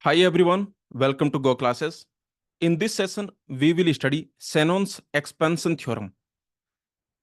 Hi everyone, welcome to GoClasses. In this session, we will study Shannon's expansion theorem.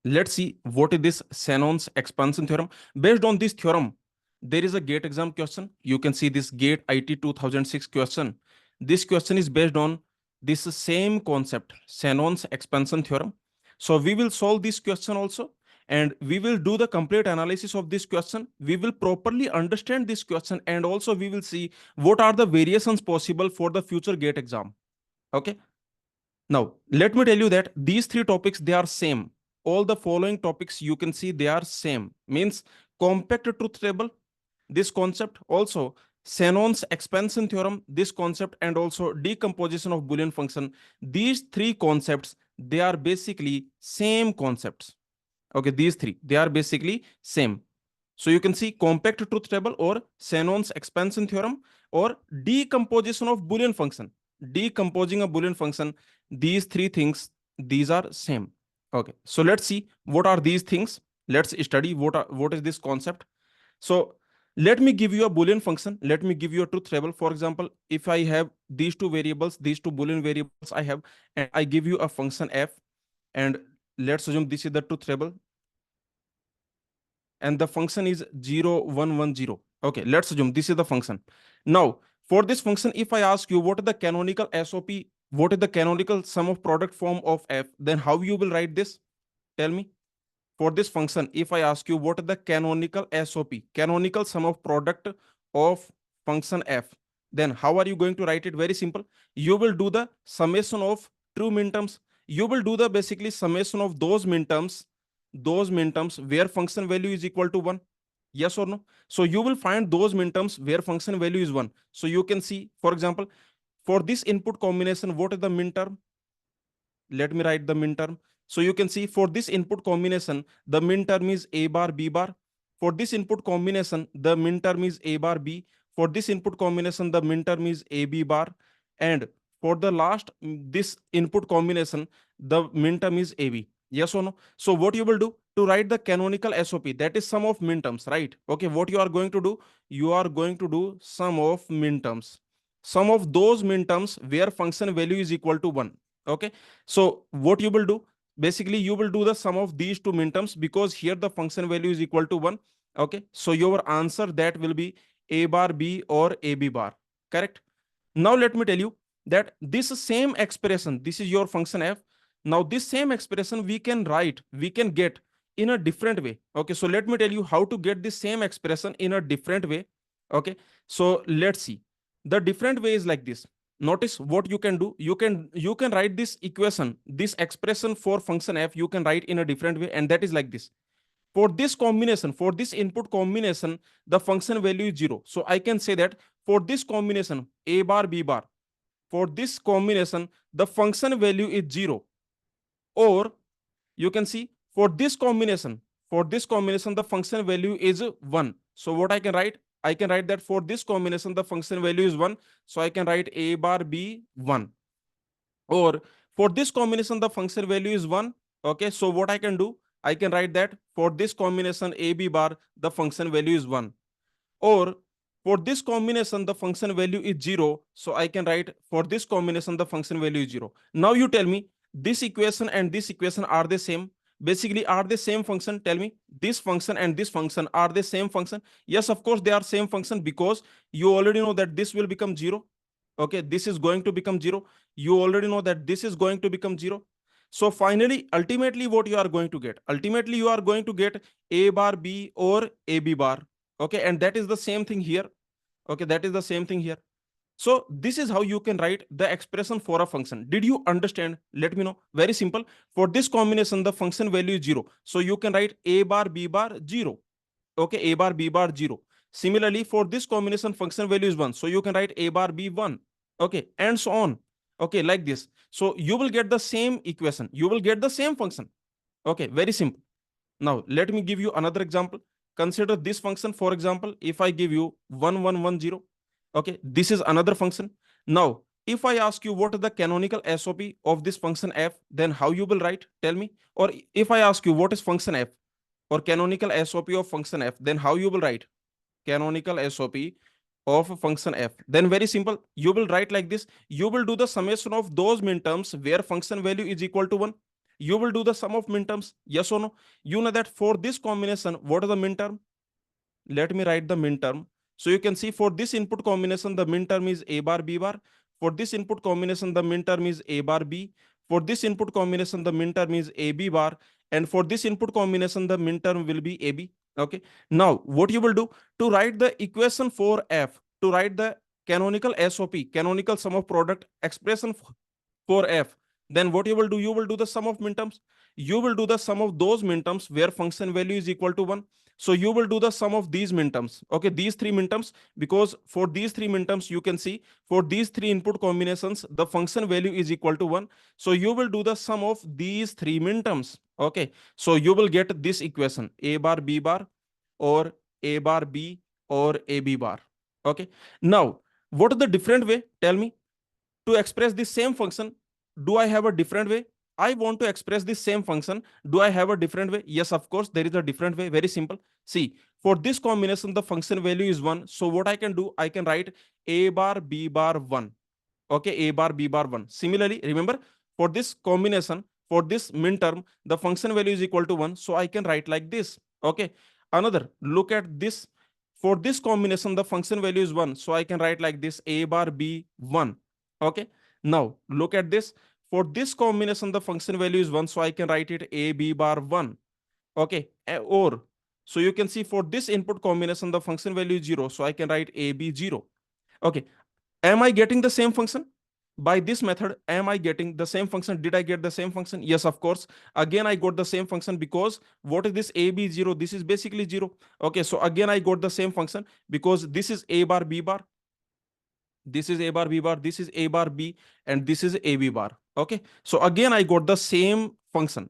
Let's see what is this Shannon's expansion theorem. Based on this theorem, there is a GATE exam question. You can see this GATE IT 2006 question. This question is based on this same concept, Shannon's expansion theorem. So we will solve this question also, and we will do the complete analysis of this question. We will properly understand this question, and also we will see what are the variations possible for the future GATE exam. Okay. Now, let me tell you that these three topics, they are same. All the following topics you can see they are same. Means compact truth table, this concept, also Shannon's expansion theorem, this concept, and also decomposition of Boolean function. These three concepts, they are basically same concepts. Okay, these three, they are basically same. So you can see compact truth table or Shannon's expansion theorem or decomposition of Boolean function. Decomposing a Boolean function, these three things, these are same. Okay, so let's see what are these things. Let's study what is this concept. So let me give you a Boolean function. Let me give you a truth table. For example, if I have these two variables, these two Boolean variables I have, and I give you a function f, and let's assume this is the truth table, and the function is 0 1 1 0. Okay, let's assume this is the function. Now for this function, if I ask you what is the canonical SOP, what is the canonical sum of product form of f, then how you will write this? Tell me. For this function, if I ask you what is the canonical SOP, canonical sum of product of function f, then how are you going to write it? Very simple. You will do the summation of true minterms. You will do the basically summation of those minterms where function value is equal to 1. Yes or no? So you will find those minterms where function value is 1. So you can see, for example, for this input combination, what is the minterm? Let me write the minterm. So you can see for this input combination, the minterm is a bar b bar. For this input combination, the minterm is a bar b. For this input combination, the minterm is a b bar. And for the last, this input combination, the minterm is ab. Yes or no? So what you will do to write the canonical SOP, that is sum of minterms, right? Okay, what you are going to do? You are going to do sum of minterms. Sum of those minterms where function value is equal to 1. Okay, so what you will do? Basically, you will do the sum of these two minterms because here the function value is equal to 1. Okay, so your answer that will be a bar b or ab bar. Correct? Now let me tell you that this same expression, this is your function f. Now this same expression we can write, we can get in a different way. Okay, so let me tell you how to get this same expression in a different way. Okay, so let's see. The different way is like this. Notice what you can do. You can write this equation, this expression for function f, you can write in a different way, and that is like this. For this combination, for this input combination, the function value is 0. So I can say that for this combination, a bar b bar, for this combination, the function value is 0. Or you can see for this combination, the function value is 1. So what I can write? I can write that for this combination, the function value is 1. So I can write a bar b 1. Or for this combination, the function value is 1. Okay, so what I can do? I can write that for this combination a b bar, the function value is 1. Or for this combination, the function value is 0. So I can write for this combination, the function value is 0. Now you tell me, this equation and this equation, are they same? Basically, are they same function? Tell me, this function and this function, are they same function? Yes, of course, they are same function because you already know that this will become 0. Okay, this is going to become 0. You already know that this is going to become 0. So finally, ultimately, what you are going to get? Ultimately, you are going to get a bar b or a b bar. Okay, and that is the same thing here. Okay, that is the same thing here. So this is how you can write the expression for a function. Did you understand? Let me know. Very simple. For this combination, the function value is 0. So you can write a bar b bar 0. Okay, a bar b bar 0. Similarly, for this combination, function value is 1. So you can write a bar b 1. Okay, and so on. Okay, like this. So you will get the same equation. You will get the same function. Okay, very simple. Now, let me give you another example. Consider this function. For example, if I give you 1 1 1 0, okay, this is another function. Now, if I ask you what is the canonical SOP of this function f, then how you will write? Tell me. Or if I ask you what is function f or canonical SOP of function f, then how you will write? Canonical SOP of a function f, then very simple, you will write like this. You will do the summation of those minterms where function value is equal to 1. You will do the sum of minterms, yes or no? You know that for this combination, what is the minterm? Let me write the minterm. So you can see for this input combination, the minterm is a bar b bar. For this input combination, the minterm is a bar b. For this input combination, the minterm is a b bar. And for this input combination, the minterm will be ab. Okay. Now, what you will do to write the equation for f, to write the canonical SOP, canonical sum of product expression for f, then what you will do? You will do the sum of minterms. You will do the sum of those minterms where function value is equal to 1. So you will do the sum of these minterms. Okay, these three minterms, because for these three minterms, you can see for these three input combinations, the function value is equal to 1. So you will do the sum of these three minterms. Okay, so you will get this equation a bar b bar or a bar b or a b bar. Okay, now what is the different way? Tell me. To express the same function, do I have a different way? I want to express the same function. Do I have a different way? Yes, of course, there is a different way. Very simple. See, for this combination, the function value is 1. So what I can do, I can write a bar b bar 1. Okay, a bar b bar 1. Similarly, remember, for this combination, for this minterm, the function value is equal to 1. So I can write like this. Okay, another, look at this. For this combination, the function value is 1. So I can write like this, a bar b 1. Okay, now look at this. For this combination, the function value is 1. So I can write it a b bar 1. Okay, or so you can see for this input combination, the function value is 0. So I can write a b 0. Okay, am I getting the same function? By this method, am I getting the same function? Did I get the same function? Yes, of course. Again, I got the same function because what is this a b 0? This is basically 0. Okay, so again, I got the same function because this is a bar b bar. This is a bar b bar, this is a bar b, and this is a b bar. Okay, so again I got the same function.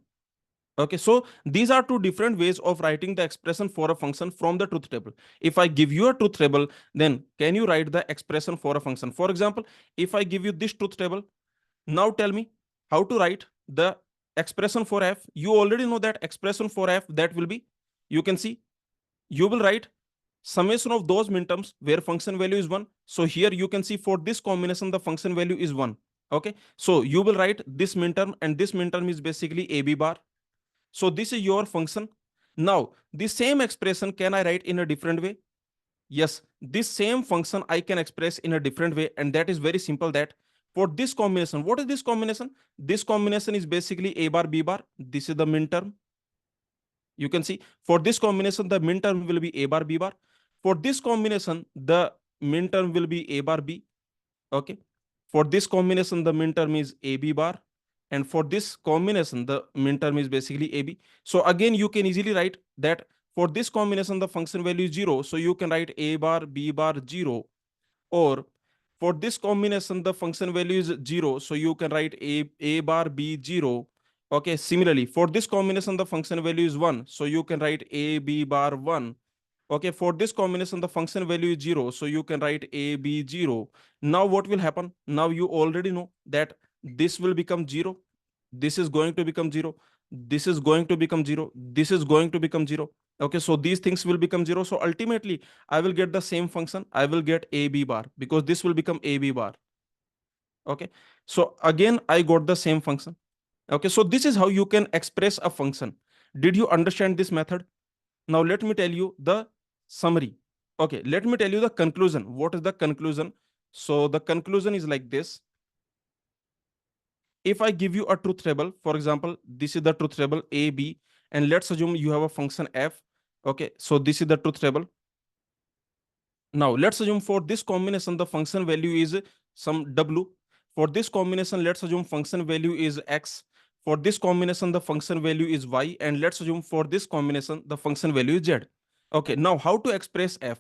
Okay, so these are two different ways of writing the expression for a function from the truth table. If I give you a truth table, then can you write the expression for a function? For example, if I give you this truth table, now tell me how to write the expression for f. You already know that expression for f, that will be, you can see, you will write summation of those minterms where function value is 1. So here you can see for this combination, the function value is 1. Okay, so you will write this minterm, and this minterm is basically a b bar. So this is your function. Now, the same expression can I write in a different way? Yes, this same function I can express in a different way, and that is very simple. That for this combination, what is this combination? This combination is basically a bar b bar. This is the minterm. You can see for this combination, the minterm will be a bar b bar. For this combination, the minterm will be a bar b. Okay. For this combination, the minterm is a b bar. And for this combination, the minterm is basically a b. So again, you can easily write that for this combination, the function value is 0. So you can write a bar b bar 0. Or for this combination, the function value is 0. So you can write a bar b 0. Okay, similarly, for this combination, the function value is 1. So you can write a b bar 1. Okay, for this combination, the function value is 0. So you can write a b 0. Now what will happen? Now you already know that this will become 0. This is going to become 0. This is going to become 0. This is going to become 0. Okay, so these things will become 0. So ultimately, I will get the same function. I will get a b bar because this will become a b bar. Okay, so again, I got the same function. Okay, so this is how you can express a function. Did you understand this method? Now let me tell you the summary. Okay, let me tell you the conclusion. What is the conclusion? So the conclusion is like this. If I give you a truth table, for example, this is the truth table a, b, and let's assume you have a function f. Okay, so this is the truth table. Now let's assume for this combination, the function value is some w. For this combination, let's assume function value is x. For this combination, the function value is y. And let's assume for this combination, the function value is z. Okay, now how to express f?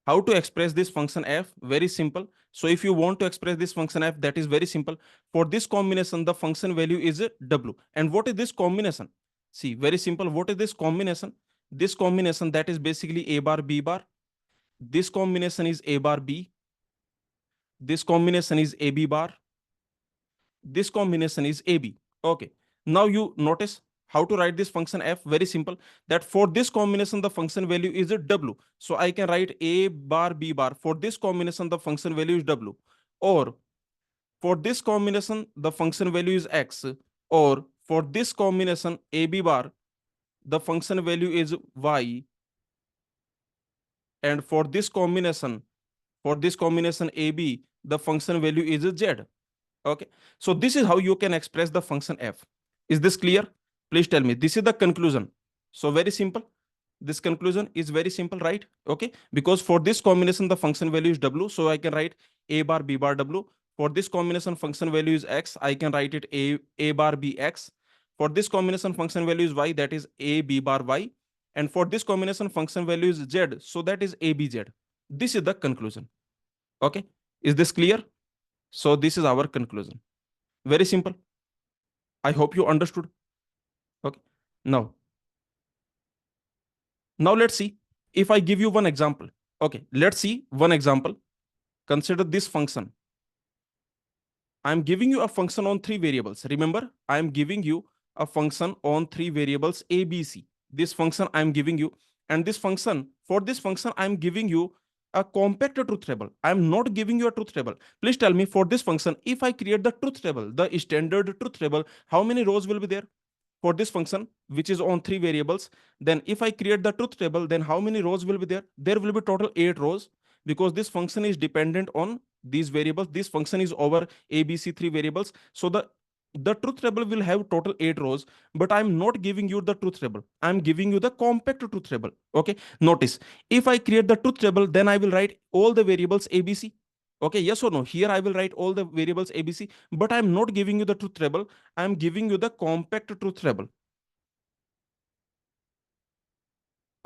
How to express this function f? Very simple. So if you want to express this function f, that is very simple. For this combination, the function value is w. And what is this combination? See, very simple. What is this combination? This combination, that is basically a bar b bar. This combination is a bar b. This combination is a b bar. This combination is ab. Okay. Now you notice How to write this function f? Very simple. That for this combination, the function value is w. So I can write a bar b bar. For this combination, the function value is w. Or for this combination, the function value is x. Or for this combination, a b bar, the function value is y. And for this combination ab, the function value is z. Okay, so this is how you can express the function f. Is this clear? Please tell me. This is the conclusion. So very simple. This conclusion is very simple, right? Okay, because for this combination, the function value is w. So I can write a bar b bar w. For this combination, function value is x. I can write it a bar b x. For this combination, function value is y. That is a b bar y. And for this combination, function value is z. So that is a b z. This is the conclusion. Okay, is this clear? So this is our conclusion. Very simple. I hope you understood. Okay. Now let's see if I give you one example. Okay, let's see one example. Consider this function. I'm giving you a function on three variables. Remember, I'm giving you a function on three variables a, b, c. This function I'm giving you, and this function, for this function, I'm giving you a compact truth table. I'm not giving you a truth table. Please tell me, for this function, if I create the truth table, the standard truth table, how many rows will be there? For this function, which is on three variables, then if I create the truth table, then how many rows will be there? There will be total 8 rows, because this function is dependent on these variables. This function is over a, b, c, three variables. So the truth table will have total 8 rows, but I'm not giving you the truth table. I'm giving you the compact truth table. Okay, notice, if I create the truth table, then I will write all the variables a, b, c. Okay, yes or no? Here I will write all the variables a, b, c, but I'm not giving you the truth table. I'm giving you the compact truth table.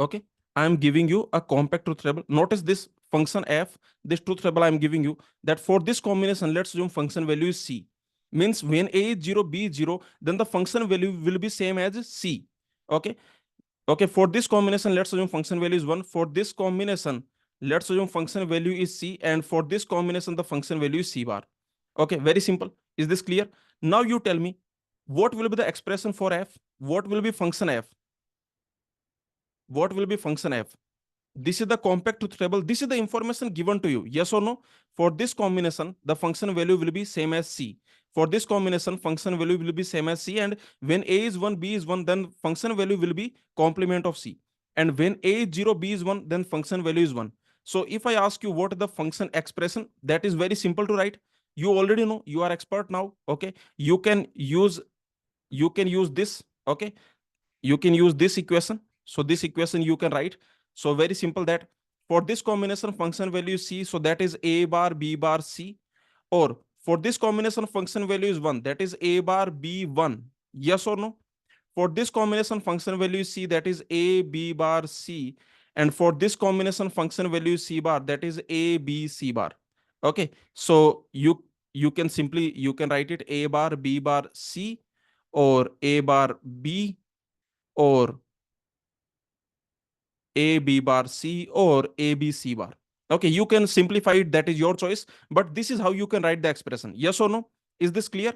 Okay, I'm giving you a compact truth table. Notice this function f, this truth table I'm giving you, that for this combination, let's assume function value is c. Means when a is 0, b is 0, then the function value will be same as c. Okay. Okay, for this combination, let's assume function value is 1. For this combination, let's assume function value is c. And for this combination, the function value is c bar. Okay, very simple. Is this clear? Now you tell me, what will be the expression for f? What will be function f? What will be function f? This is the compact truth table. This is the information given to you. Yes or no? For this combination, the function value will be same as c. For this combination, function value will be same as c. And when a is 1, b is 1, then function value will be complement of c. And when a is 0, b is 1, then function value is 1. So if I ask you what is the function expression, that is very simple to write. You already know. You are expert now. Okay. You can use this. Okay. You can use this equation. So this equation you can write. So very simple, that for this combination, function value is c. So that is a bar b bar c. Or for this combination, function value is 1. That is a bar b 1. Yes or no? For this combination, function value is c. That is a b bar c. And for this combination, function value is c bar. That is a b c bar. Okay. So you can write it a bar b bar c, or a bar b, or a b bar c, or a b c bar. Okay, you can simplify it. That is your choice. But this is how you can write the expression. Yes or no? Is this clear?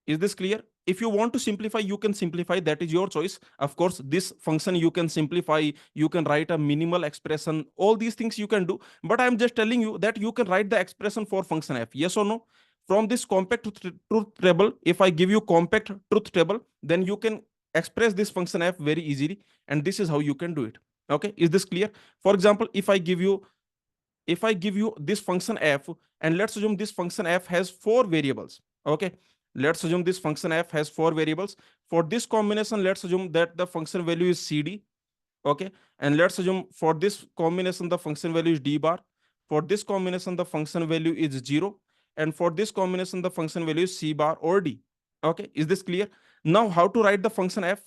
Is this clear? If you want to simplify, you can simplify. That is your choice. Of course, this function you can simplify. You can write a minimal expression. All these things you can do. But I'm just telling you that you can write the expression for function f. Yes or no? From this compact truth table, if I give you compact truth table, then you can express this function f very easily. And this is how you can do it. Okay, is this clear? For example, if I give you this function f, and let's assume this function f has 4 variables. Okay, let's assume this function f has 4 variables. For this combination, let's assume that the function value is cd. Okay, and let's assume for this combination, the function value is d bar. For this combination, the function value is 0. And for this combination, the function value is c bar or d. Okay, is this clear? Now, how to write the function f?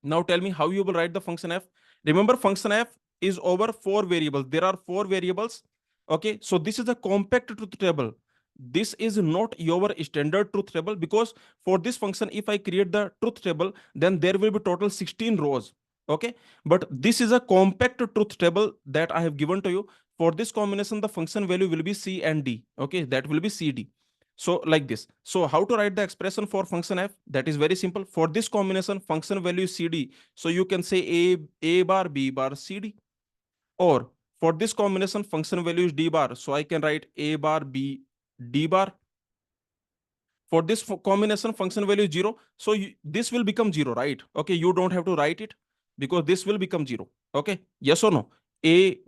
Now tell me how you will write the function f. Remember, function f is over 4 variables. There are 4 variables. Okay, so this is a compact truth table. This is not your standard truth table, because for this function, if I create the truth table, then there will be total 16 rows. Okay, but this is a compact truth table that I have given to you. For this combination, the function value will be c and d. Okay, that will be cd. So like this. So how to write the expression for function f? That is very simple. For this combination, function value is cd. So you can say a bar b bar cd. Or for this combination, function value is d bar. So I can write a bar b d bar. For this combination, function value is 0. So this will become 0, right? Okay, you don't have to write it because this will become 0. Okay, yes or no? A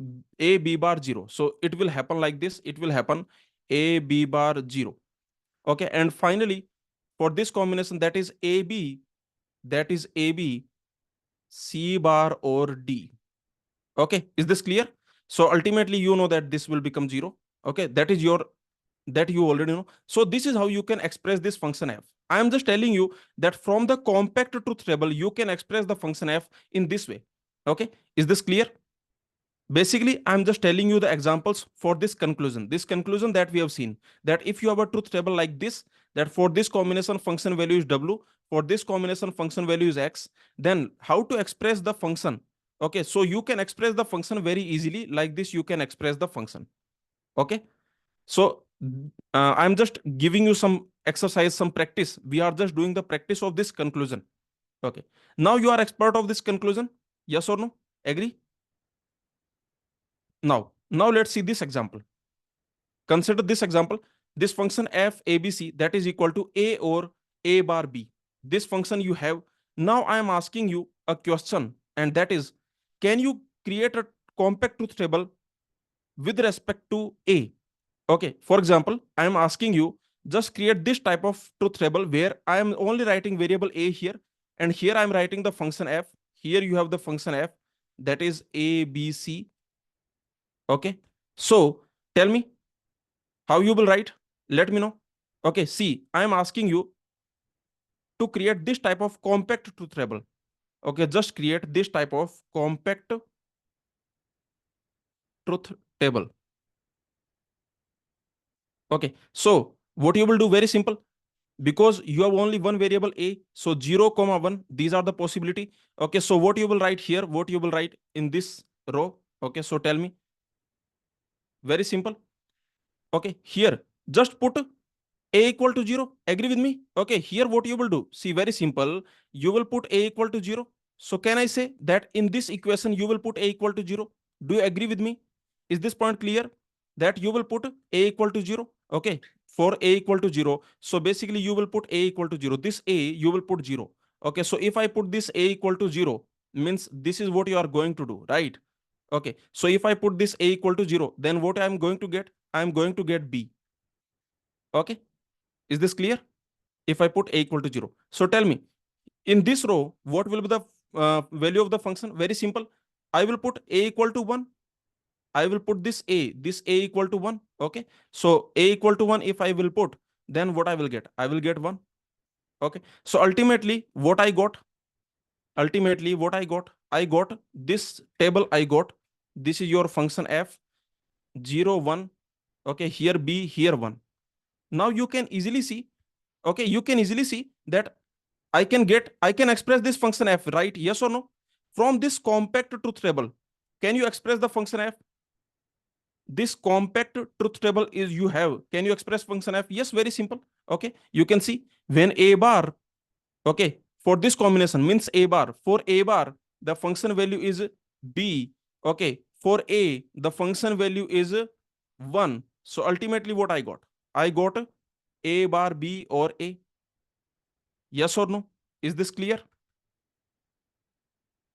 b bar 0. So it will happen like this. It will happen a b bar 0. Okay, and finally, for this combination, that is AB, C bar or D. Okay, is this clear? So ultimately, you know that this will become 0. Okay, that you already know. So this is how you can express this function f. I am just telling you that from the compact truth table, you can express the function f in this way. Okay, is this clear? Basically, I'm just telling you the examples for this conclusion that we have seen, that if you have a truth table like this, that for this combination function value is w, for this combination function value is x, then how to express the function? Okay, so you can express the function very easily like this. You can express the function. Okay, so I'm just giving you some exercise, some practice. We are just doing the practice of this conclusion. Okay, now you are expert of this conclusion. Yes or no? Agree? Now let's see this example. Consider this example. This function f abc, that is equal to a or a bar b. This function you have. Now I am asking you a question, and that is, can you create a compact truth table with respect to a? Okay, for example, I am asking you, just create this type of truth table where I am only writing variable a here, and here I am writing the function f. Here you have the function f, that is a b c. Okay, so tell me how you will write. Let me know. Okay, see, I am asking you to create this type of compact truth table. Okay, just create this type of compact truth table. Okay, so what you will do, very simple, because you have only one variable a, so 0 comma 1, these are the possibility. Okay, so what you will write here, what you will write in this row? Okay, so tell me. Very simple. Okay, here just put a equal to 0. Agree with me? Okay, here what you will do, see, very simple. You will put a equal to 0. So can I say that in this equation you will put a equal to 0? Do you agree with me? Is this point clear? That you will put a equal to 0. Okay, for a equal to 0. So basically you will put a equal to 0. This a you will put 0. Okay, so if I put this a equal to 0, means this is what you are going to do, right? Okay, so if I put this a equal to 0, then what I am going to get? I am going to get b. Okay, is this clear? If I put a equal to 0. So tell me, in this row, what will be the value of the function? Very simple. I will put a equal to 1. I will put this a equal to 1. Okay. So a equal to 1, if I will put, then what I will get? I will get 1. Okay. So ultimately what I got this table. This is your function f, 0, 1. Okay. Here b, here 1. Now you can easily see, okay, you can easily see that I can express this function f, right? Yes or no? From this compact truth table, can you express the function f? This compact truth table is you have. Can you express function f? Yes, very simple. Okay, you can see when a bar, okay, for this combination means a bar. For a bar, the function value is b. Okay, for a, the function value is 1. So ultimately, what I got? I got a bar b or a. Yes or no? Is this clear?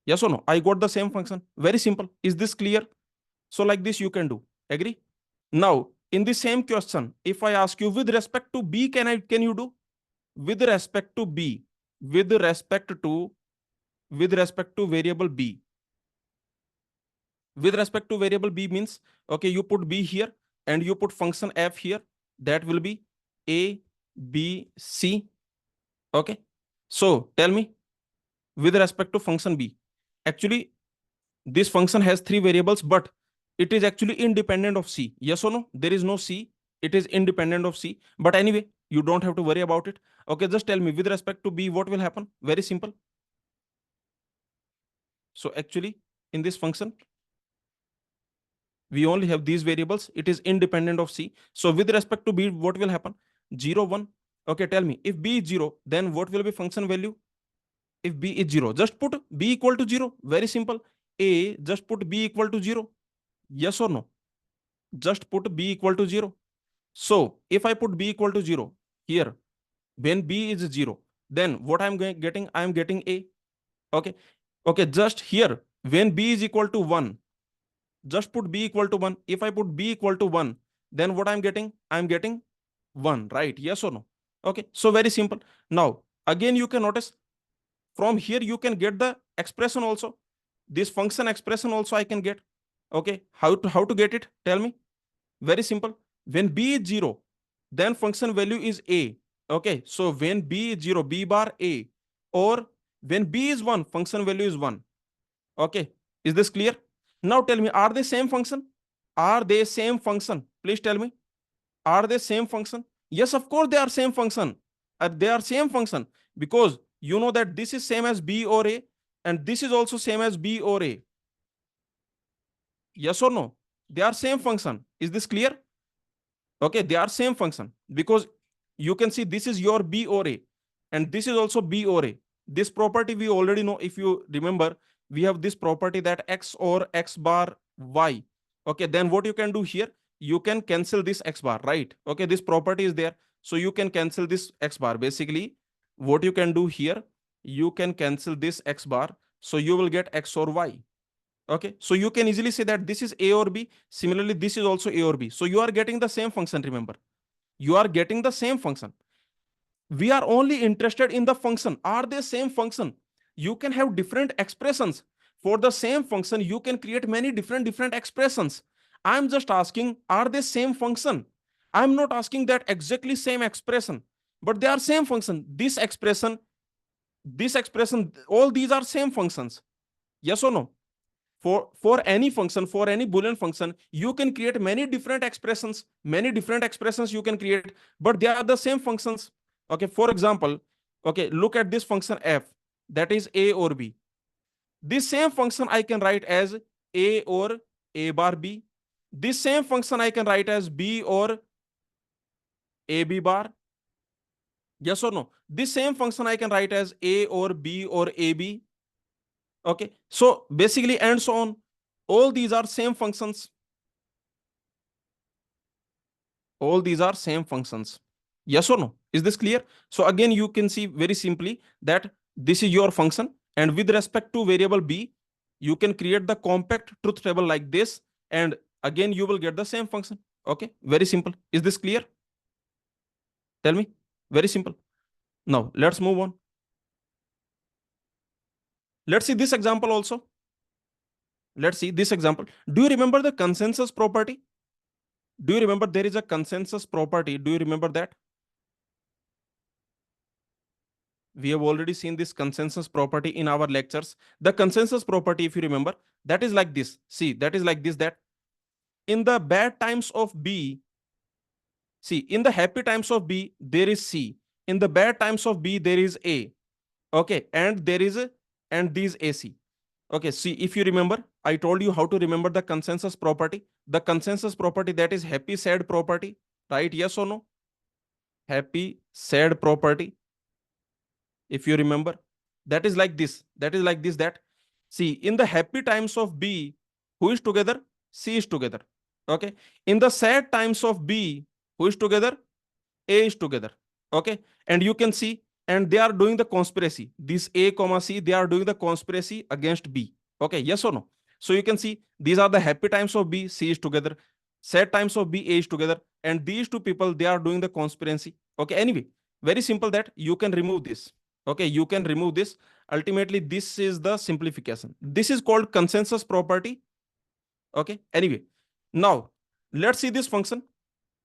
Yes or no? I got the same function. Very simple. Is this clear? So like this you can do. Agree? Now, in the same question, if I ask you with respect to b, can you do? With respect to b, with respect to with respect to variable b. With respect to variable b means, okay, you put b here and you put function f here. That will be a, b, c. Okay. So tell me, with respect to function b, actually this function has three variables, but it is actually independent of c. Yes or no? There is no c. It is independent of c. But anyway, you don't have to worry about it. Okay, just tell me with respect to b, what will happen? Very simple. So actually, in this function, we only have these variables. It is independent of c. So with respect to b, what will happen? 0, 1. Okay, tell me, if b is 0, then what will be function value? If b is 0, just put b equal to 0. Very simple. A, just put b equal to 0. Yes or no? Just put b equal to 0. So if I put b equal to 0 here, when b is 0, then what I'm getting? I'm getting a. Okay. Okay, just here, when b is equal to 1, just put b equal to 1. If I put b equal to 1, then what I'm getting? I'm getting 1, right? Yes or no? Okay, so very simple. Now, again, you can notice from here, you can get the expression also. This function expression also I can get. Okay, how to get it? Tell me. Very simple. When b is 0, then function value is a. Okay, so when b is 0, b bar a, or when b is 1, function value is 1. Okay, is this clear? Now tell me, are they same function? Are they same function? Please tell me. Are they same function? Yes, of course they are same function. They are same function because you know that this is same as b or a, and this is also same as b or a. Yes or no? They are same function. Is this clear? Okay, they are same function because you can see this is your b or a, and this is also b or a. This property we already know. If you remember, we have this property that x or x bar y. Okay, then what you can do here, you can cancel this x bar, right? Okay, this property is there, so you can cancel this x bar. Basically, what you can do here, you can cancel this x bar, so you will get x or y. Okay, so you can easily say that this is a or b. Similarly, this is also a or b. So you are getting the same function. Remember, you are getting the same function. We are only interested in the function. Are they same function? You can have different expressions for the same function. You can create many different expressions. I'm just asking, are they same function? I'm not asking that exactly same expression, but they are same function. This expression, all these are same functions. Yes or no? For any function, for any Boolean function, you can create many different expressions you can create, but they are the same functions. Okay, for example, okay, look at this function f, that is a or b. This same function I can write as a or a bar b. This same function I can write as b or a b bar. Yes or no? This same function I can write as a or b or a b. Okay, so basically, and so on. All these are same functions. All these are same functions. Yes or no? Is this clear? So again, you can see very simply that this is your function, and with respect to variable b, you can create the compact truth table like this, and again you will get the same function. Okay, very simple. Is this clear? Tell me. Very simple. Now let's move on. Let's see this example also. Let's see this example. Do you remember the consensus property? Do you remember there is a consensus property? Do you remember that? We have already seen this consensus property in our lectures. The consensus property, if you remember, that is like this. See, that is like this, that in the bad times of B, see, in the happy times of B, there is C. In the bad times of B, there is A. Okay, and there is a, and these AC. Okay, see, if you remember, I told you how to remember the consensus property. The consensus property, that is happy sad property, right? Yes or no? Happy sad property. If you remember, that is like this, that see, in the happy times of B, who is together? C is together. Okay, in the sad times of B, who is together? A is together. Okay, and you can see, and they are doing the conspiracy, this A comma C, they are doing the conspiracy against B. Okay, yes or no? So you can see these are the happy times of B, C is together. Sad times of B, A is together, and these two people, they are doing the conspiracy. Okay, anyway, very simple, that you can remove this. Okay, you can remove this. Ultimately, this is the simplification. This is called consensus property. Okay, anyway, now let's see this function.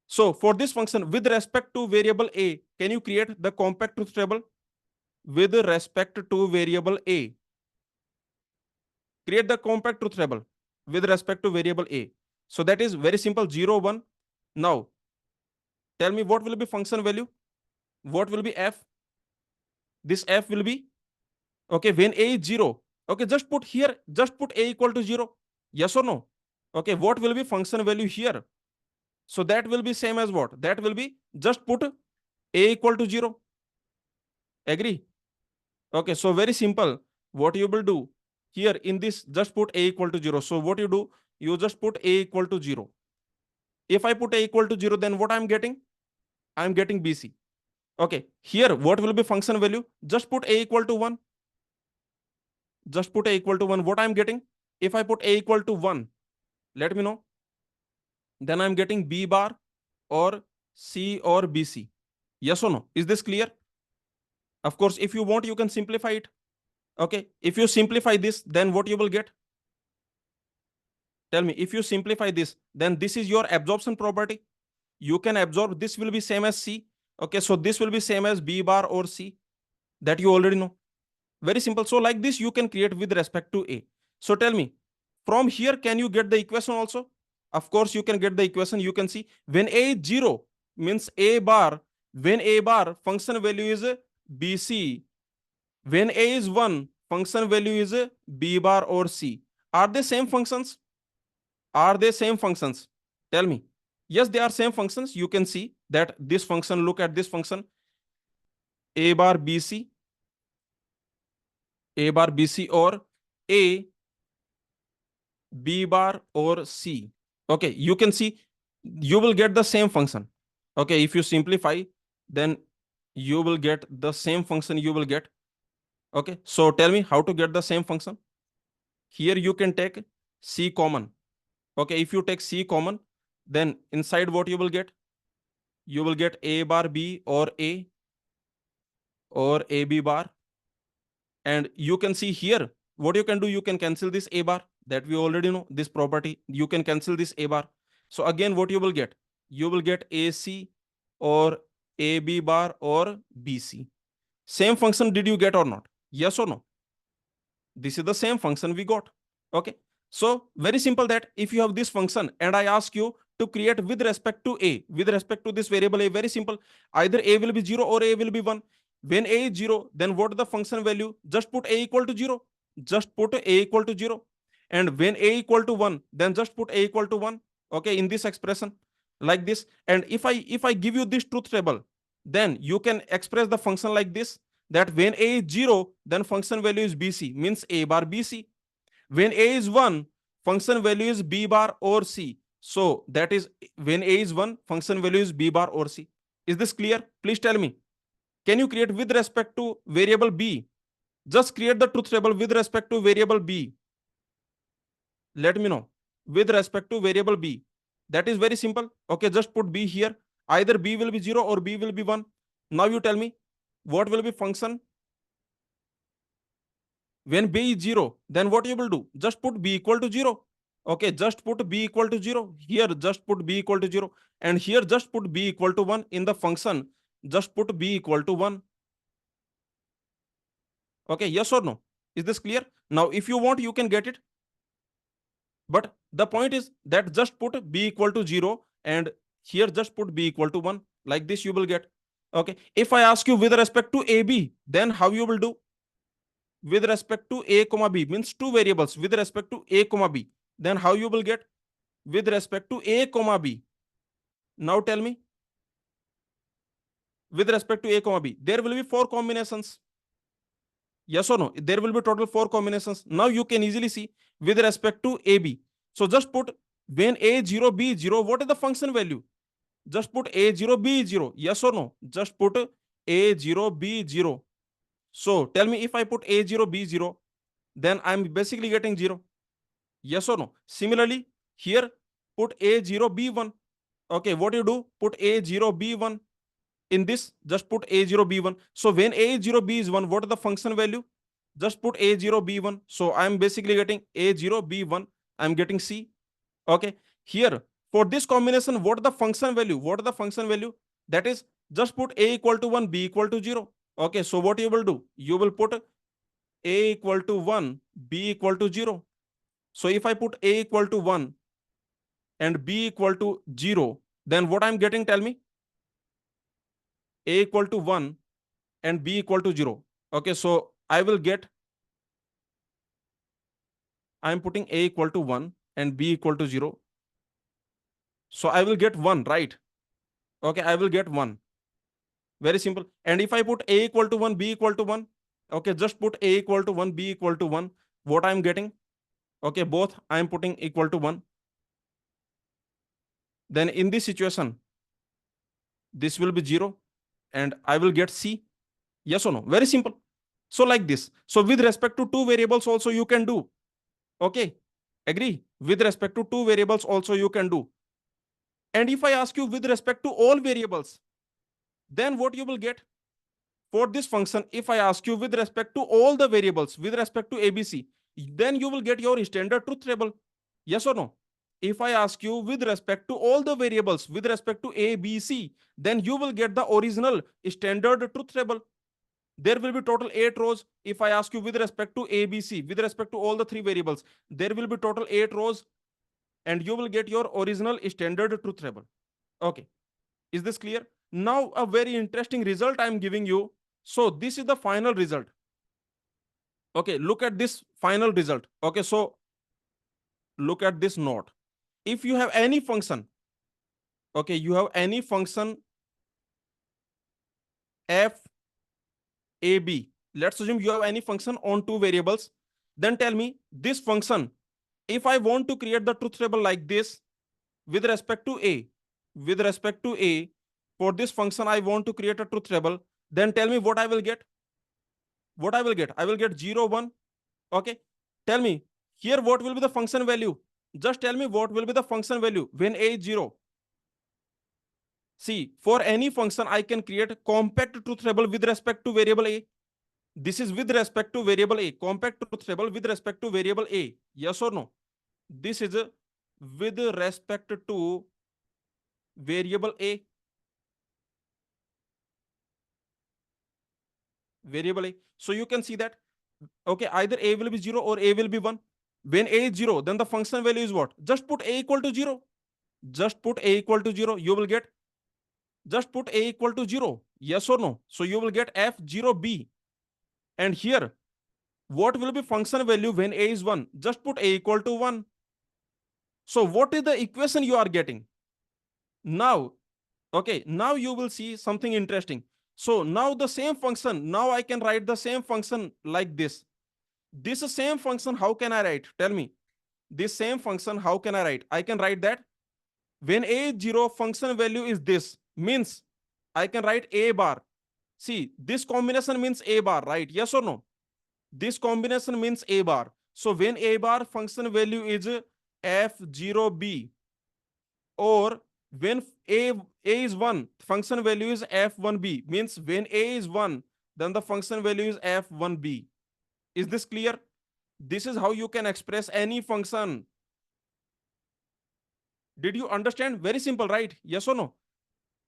So for this function, with respect to variable a, can you create the compact truth table? With respect to variable a, create the compact truth table with respect to variable a. So that is very simple, 0, 1. Now tell me, what will be function value? What will be f? This f will be, okay, when a is 0. Okay, just put here, just put a equal to 0. Yes or no? Okay, what will be function value here? So that will be same as what? That will be, just put A equal to 0. Agree? Okay, so very simple. What you will do here in this, just put A equal to 0. So what you do, you just put A equal to 0. If I put A equal to 0, then what I'm getting? I'm getting BC. Okay, here what will be function value? Just put A equal to 1. Just put A equal to 1. What I'm getting? If I put A equal to 1, let me know. Then I'm getting B bar or C or BC. Yes or no? Is this clear? Of course, if you want, you can simplify it. Okay, if you simplify this, then what you will get? Tell me, if you simplify this, then this is your absorption property. You can absorb, this will be same as C. Okay, so this will be same as B bar or C, that you already know. Very simple. So like this, you can create with respect to A. So tell me, from here, can you get the equation also? Of course, you can get the equation. You can see when A is 0, means A bar, when A bar, function value is BC. When A is 1, function value is B bar or C. Are they same functions? Are they same functions? Tell me. Yes, they are same functions. You can see that this function, look at this function, A bar BC, A bar BC, or A B bar or C. Okay, you can see you will get the same function. Okay, if you simplify, then you will get the same function you will get. Okay, so tell me how to get the same function. Here you can take C common. Okay, if you take C common, then inside what you will get? You will get A bar B or A or AB bar. And you can see here, what you can do, you can cancel this A bar, that we already know this property. You can cancel this A bar. So again, what you will get? You will get AC or AB bar or BC. Same function did you get or not? Yes or no? This is the same function we got. Okay. So very simple, that if you have this function and I ask you to create with respect to A, with respect to this variable A, very simple. Either A will be 0 or A will be 1. When A is 0, then what is the function value? Just put A equal to 0. Just put A equal to 0. And when A equal to 1, then just put A equal to 1. Okay, in this expression, like this. And if I give you this truth table, then you can express the function like this, that when A is 0, then function value is BC, means A bar BC. When A is 1, function value is B bar or C. So that is when A is 1, function value is B bar or C. Is this clear? Please tell me. Can you create with respect to variable B? Just create the truth table with respect to variable B. Let me know. With respect to variable B. That is very simple. Okay, just put B here. Either B will be 0 or B will be 1. Now you tell me, what will be function when B is 0? Then what you will do? Just put B equal to 0. Okay, just put B equal to 0. Here, just put B equal to 0. And here, just put B equal to 1. In the function, just put B equal to 1. Okay, yes or no? Is this clear? Now, if you want, you can get it. But the point is that just put B equal to 0 and here just put B equal to 1. Like this you will get. Okay. If I ask you with respect to AB, then how you will do? With respect to A comma B, means two variables with respect to A comma B. Then how you will get? With respect to A comma B. Now tell me. With respect to A comma B, there will be 4 combinations. Yes or no? There will be total 4 combinations. Now you can easily see with respect to AB. So just put when A0, B0, what is the function value? Just put A0, B0. Yes or no? Just put A0, B0. So tell me, if I put A0, B0, then I'm basically getting 0. Yes or no? Similarly, here put A0, B1. Okay, what you do? Put A0, B1. In this, just put A0, B1. So when A0, B is 1, what is the function value? Just put A0, B1. So I'm basically getting A0, B1. I'm getting C. Okay. Here, for this combination, what is the function value? What is the function value? That is, just put A equal to 1, B equal to 0. Okay. So what you will do? You will put A equal to 1, B equal to 0. So if I put A equal to 1 and B equal to 0, then what I'm getting, tell me? A equal to 1 and B equal to 0. Okay, so I'm putting A equal to 1 and B equal to 0. So I will get 1, right? Okay, I will get 1. Very simple. And if I put a equal to 1, b equal to 1, okay, just put a equal to 1, b equal to 1. What I'm getting? Okay, both I'm putting equal to 1. Then in this situation, this will be 0 and I will get C. Yes or no? Very simple. So like this. So with respect to two variables also you can do. Okay. Agree? With respect to two variables also you can do. And if I ask you with respect to all variables, then what you will get? For this function, if I ask you with respect to all the variables, with respect to ABC, then you will get your standard truth table. Yes or no? If I ask you with respect to all the variables, with respect to A, B, C, then you will get the original standard truth table. There will be total 8 rows. If I ask you with respect to A, B, C, with respect to all the three variables, there will be total 8 rows and you will get your original standard truth table. Okay. Is this clear? Now, a very interesting result I am giving you. So, this is the final result. Okay, look at this final result. Okay, so look at this note. If you have any function, okay, you have any function f a b. Let's assume you have any function on two variables. Then tell me this function, if I want to create the truth table like this with respect to a, with respect to a, for this function I want to create a truth table, then tell me what I will get. What I will get? I will get 0, 1. Okay. Tell me here what will be the function value. Just tell me what will be the function value when a is 0. See, for any function, I can create a compact truth table with respect to variable a. This is with respect to variable a. Compact truth table with respect to variable a. Yes or no? This is with respect to variable a. Variable a. So you can see that, okay, either a will be 0 or a will be 1. When a is 0, then the function value is what? Just put a equal to 0. Just put a equal to 0. You will get, just put a equal to 0. Yes or no? So you will get f0b. And here, what will be function value when a is 1? Just put a equal to 1. So what is the equation you are getting? Now, okay, now you will see something interesting. So now the same function, now I can write the same function like this. This same function, how can I write? Tell me. This same function, how can I write? I can write that when a is 0, function value is this. Means I can write a bar. See, this combination means a bar, right? Yes or no? This combination means a bar. So when a bar function value is f0b, or when a is 1, function value is f1b. Means when a is 1, then the function value is f1b. Is this clear? This is how you can express any function. Did you understand? Very simple, right? Yes or no?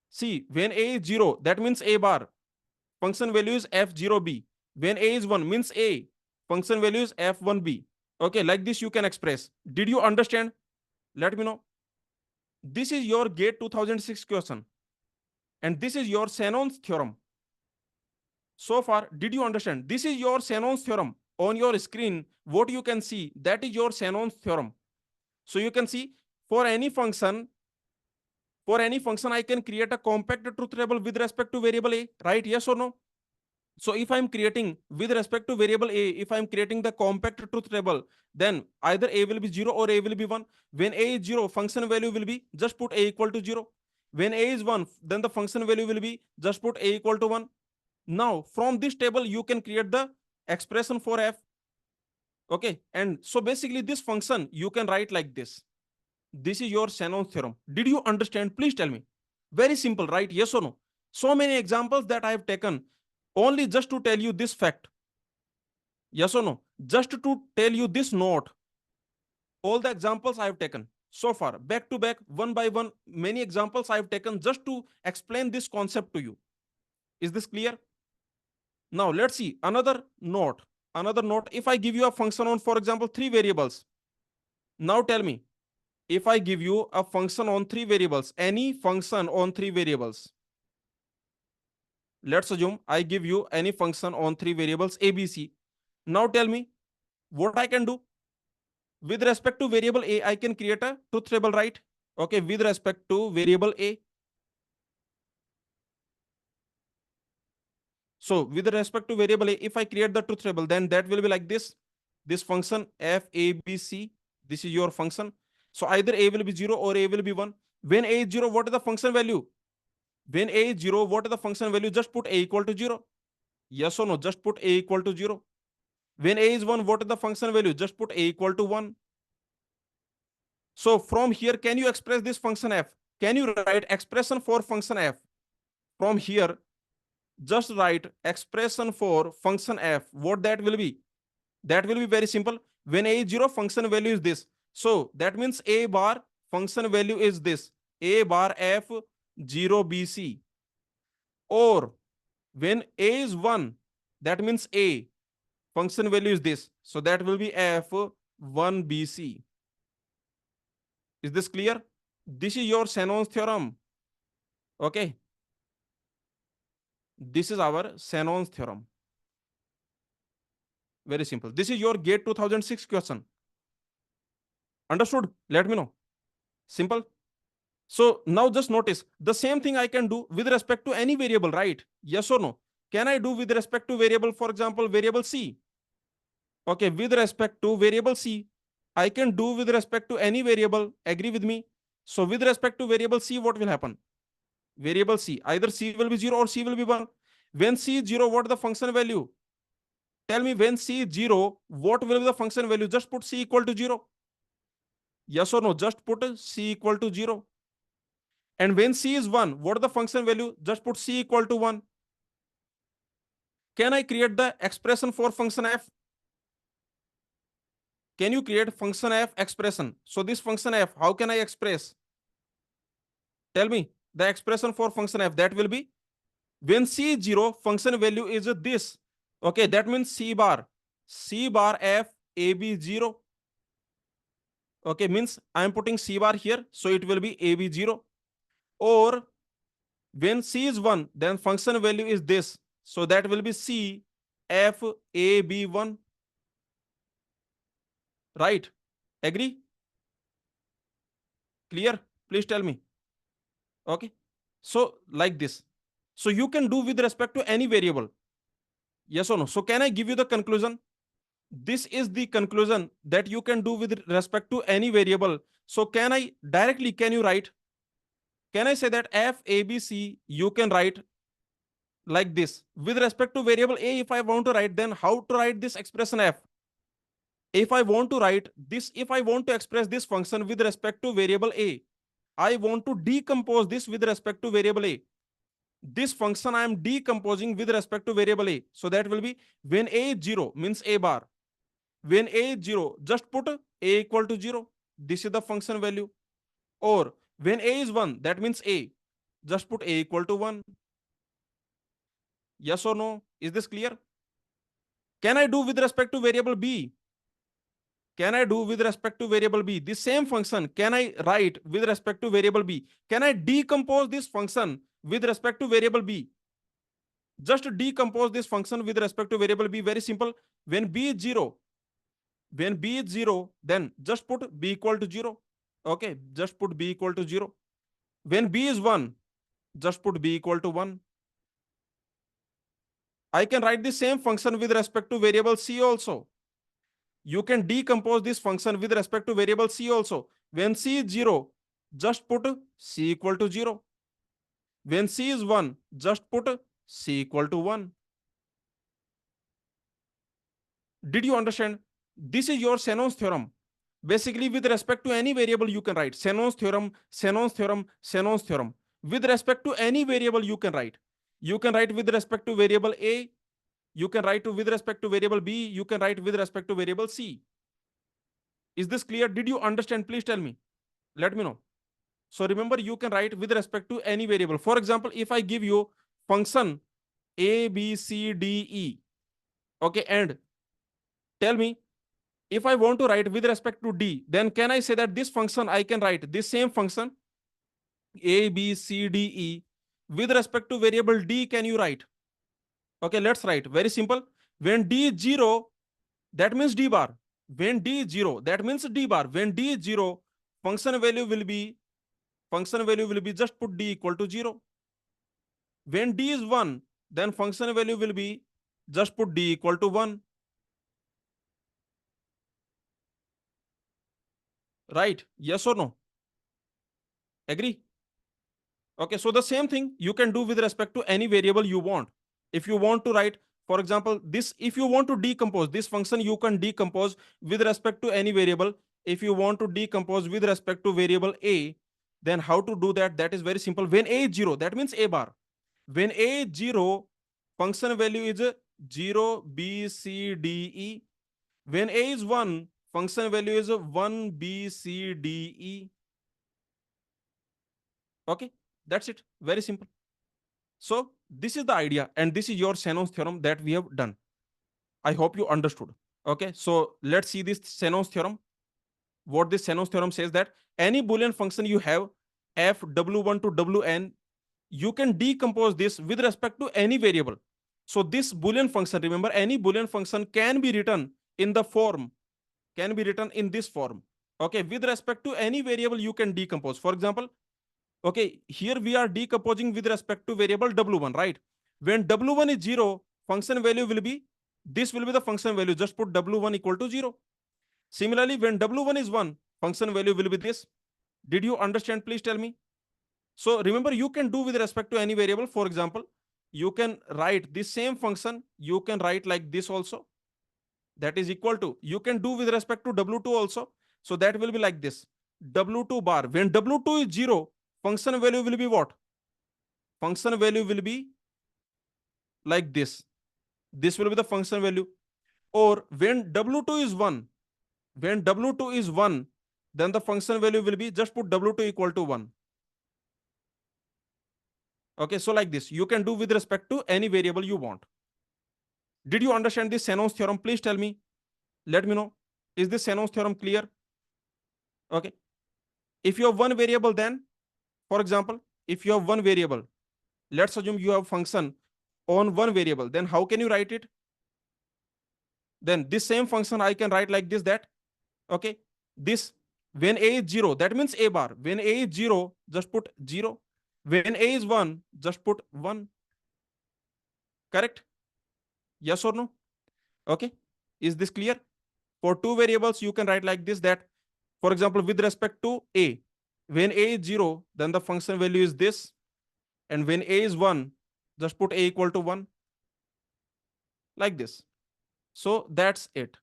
See, when a is 0, that means a bar. Function value is f0b. When a is 1 means a. Function value is f1b. Okay, like this you can express. Did you understand? Let me know. This is your GATE 2006 question. And this is your Shannon's theorem. So far, did you understand? This is your Shannon's theorem. On your screen, what you can see, that is your Shannon's theorem. So you can see for any function, I can create a compact truth table with respect to variable a, right? Yes or no? So if I'm creating with respect to variable a, if I'm creating the compact truth table, then either a will be 0 or a will be 1. When a is 0, function value will be, just put a equal to 0. When a is 1, then the function value will be, just put a equal to 1. Now from this table you can create the expression for f. Okay, and so basically this function you can write like this. This is your Shannon's theorem. Did you understand? Please tell me. Very simple, right? Yes or no? So many examples that I have taken only just to tell you this fact. Yes or no? Just to tell you this note. All the examples I have taken so far, back to back, one by one, many examples I have taken just to explain this concept to you. Is this clear? Now let's see another note. Another note. If I give you a function on, for example, three variables. Now tell me, if I give you a function on three variables, any function on three variables. Let's assume I give you any function on three variables a, b, c. Now tell me what I can do. With respect to variable a, I can create a truth table, right? Okay, with respect to variable a. So with respect to variable a, if I create the truth table, then that will be like this. This function f a b c, this is your function. So either a will be 0 or a will be 1. When a is 0, what is the function value? When a is 0, what is the function value? Just put a equal to 0. Yes or no? Just put a equal to 0. When a is 1, what is the function value? Just put a equal to 1. So from here, can you express this function f? Can you write expression for function f? From here, just write expression for function f. What that will be? That will be very simple. When a is 0, function value is this. So that means a bar function value is this. A bar f 0 bc. Or when a is 1, that means a function value is this. So that will be f 1 bc. Is this clear? This is your Shannon's theorem. Okay. This is our Shannon's theorem. Very simple. This is your GATE 2006 question. Understood? Let me know. Simple. So now just notice the same thing I can do with respect to any variable, right? Yes or no? Can I do with respect to variable, for example, variable C? Okay, with respect to variable C, I can do with respect to any variable. Agree with me? So with respect to variable C, what will happen? Variable C, either C will be 0 or C will be 1. When C is 0, what is the function value? Tell me, when C is 0, what will be the function value? Just put C equal to 0. Yes or no? Just put C equal to 0. And when C is 1, what is the function value? Just put C equal to 1. Can I create the expression for function f? Can you create function f expression? So this function f, how can I express? Tell me the expression for function f. That will be when C is 0, function value is this. Okay, that means C bar f a b 0. Okay, means I am putting C bar here, so it will be a b 0. Or when C is 1, then function value is this. So that will be C f a b 1. Right? Agree? Clear? Please tell me. Okay. So like this. So you can do with respect to any variable. Yes or no? So can I give you the conclusion? This is the conclusion that you can do with respect to any variable. So can I directly, can you write? Can I say that f a b c you can write like this? With respect to variable a, if I want to write, then how to write this expression f? If I want to write this, if I want to express this function with respect to variable a, I want to decompose this with respect to variable a. This function I am decomposing with respect to variable a. So that will be when a is 0 means a bar. When a is 0, just put a equal to 0. This is the function value. Or when a is 1, that means a. Just put a equal to 1. Yes or no? Is this clear? Can I do with respect to variable b? Can I do with respect to variable b? This same function, can I write with respect to variable b? Can I decompose this function with respect to variable b? Just decompose this function with respect to variable b. Very simple. When b is 0, then just put b equal to 0. Okay, just put b equal to 0. When b is 1, just put b equal to 1. I can write the same function with respect to variable c also. You can decompose this function with respect to variable c also. When c is 0, just put c equal to 0. When c is 1, just put c equal to 1. Did you understand? This is your Shannon's theorem. Basically, with respect to any variable, you can write Shannon's theorem, Shannon's theorem, Shannon's theorem. With respect to any variable, you can write. You can write with respect to variable a. You can write with respect to variable b. You can write with respect to variable c. Is this clear? Did you understand? Please tell me. Let me know. So remember, you can write with respect to any variable. For example, if I give you function a, b, c, d, e, okay, and tell me, if I want to write with respect to d, then can I say that this function I can write this same function a, b, c, d, e with respect to variable d? Can you write? Okay, let's write. Very simple. When d is 0, that means d bar. When d is 0, that means d bar. When d is 0, function value will be just put d equal to 0. When d is 1, then function value will be, just put d equal to 1. Right? Yes or no? Agree? Okay, so the same thing you can do with respect to any variable you want. If you want to write, for example, this, if you want to decompose this function, you can decompose with respect to any variable. If you want to decompose with respect to variable a, then how to do that? That is very simple. When a is 0, that means a bar. When a is 0, function value is 0, b, c, d, e. When a is 1, function value is 1, b, c, d, e. Okay, that's it. Very simple. So this is the idea, and this is your Shannon's theorem that we have done. I hope you understood. Okay, so let's see this Shannon's theorem. What this Shannon's theorem says, that any Boolean function you have, f w1 to wn, you can decompose this with respect to any variable. So this Boolean function, remember, any Boolean function can be written in the form, can be written in this form. Okay, with respect to any variable you can decompose. For example, okay, here we are decomposing with respect to variable w1, right? When w1 is 0, function value will be, this will be the function value, just put w1 equal to 0. Similarly, when w1 is 1, function value will be this. Did you understand? Please tell me. So remember, you can do with respect to any variable. For example, you can write this same function, you can write like this also, that is equal to, you can do with respect to w2 also. So that will be like this, w2 bar. When w2 is 0, function value will be what? Function value will be like this. This will be the function value. Or when w2 is 1, when w2 is 1, then the function value will be, just put w2 equal to 1. Okay, so like this, you can do with respect to any variable you want. Did you understand this Shannon's theorem? Please tell me. Let me know. Is this Shannon's theorem clear? Okay. If you have one variable, then, for example, if you have one variable, let's assume you have function on one variable, then how can you write it? Then this same function I can write like this, that, okay, this, when a is 0, that means a bar. When a is 0, just put 0. When a is 1, just put 1. Correct? Yes or no? Okay. Is this clear? For two variables, you can write like this, that, for example, with respect to a, when a is 0, then the function value is this. And when a is 1, just put a equal to 1. Like this. So that's it.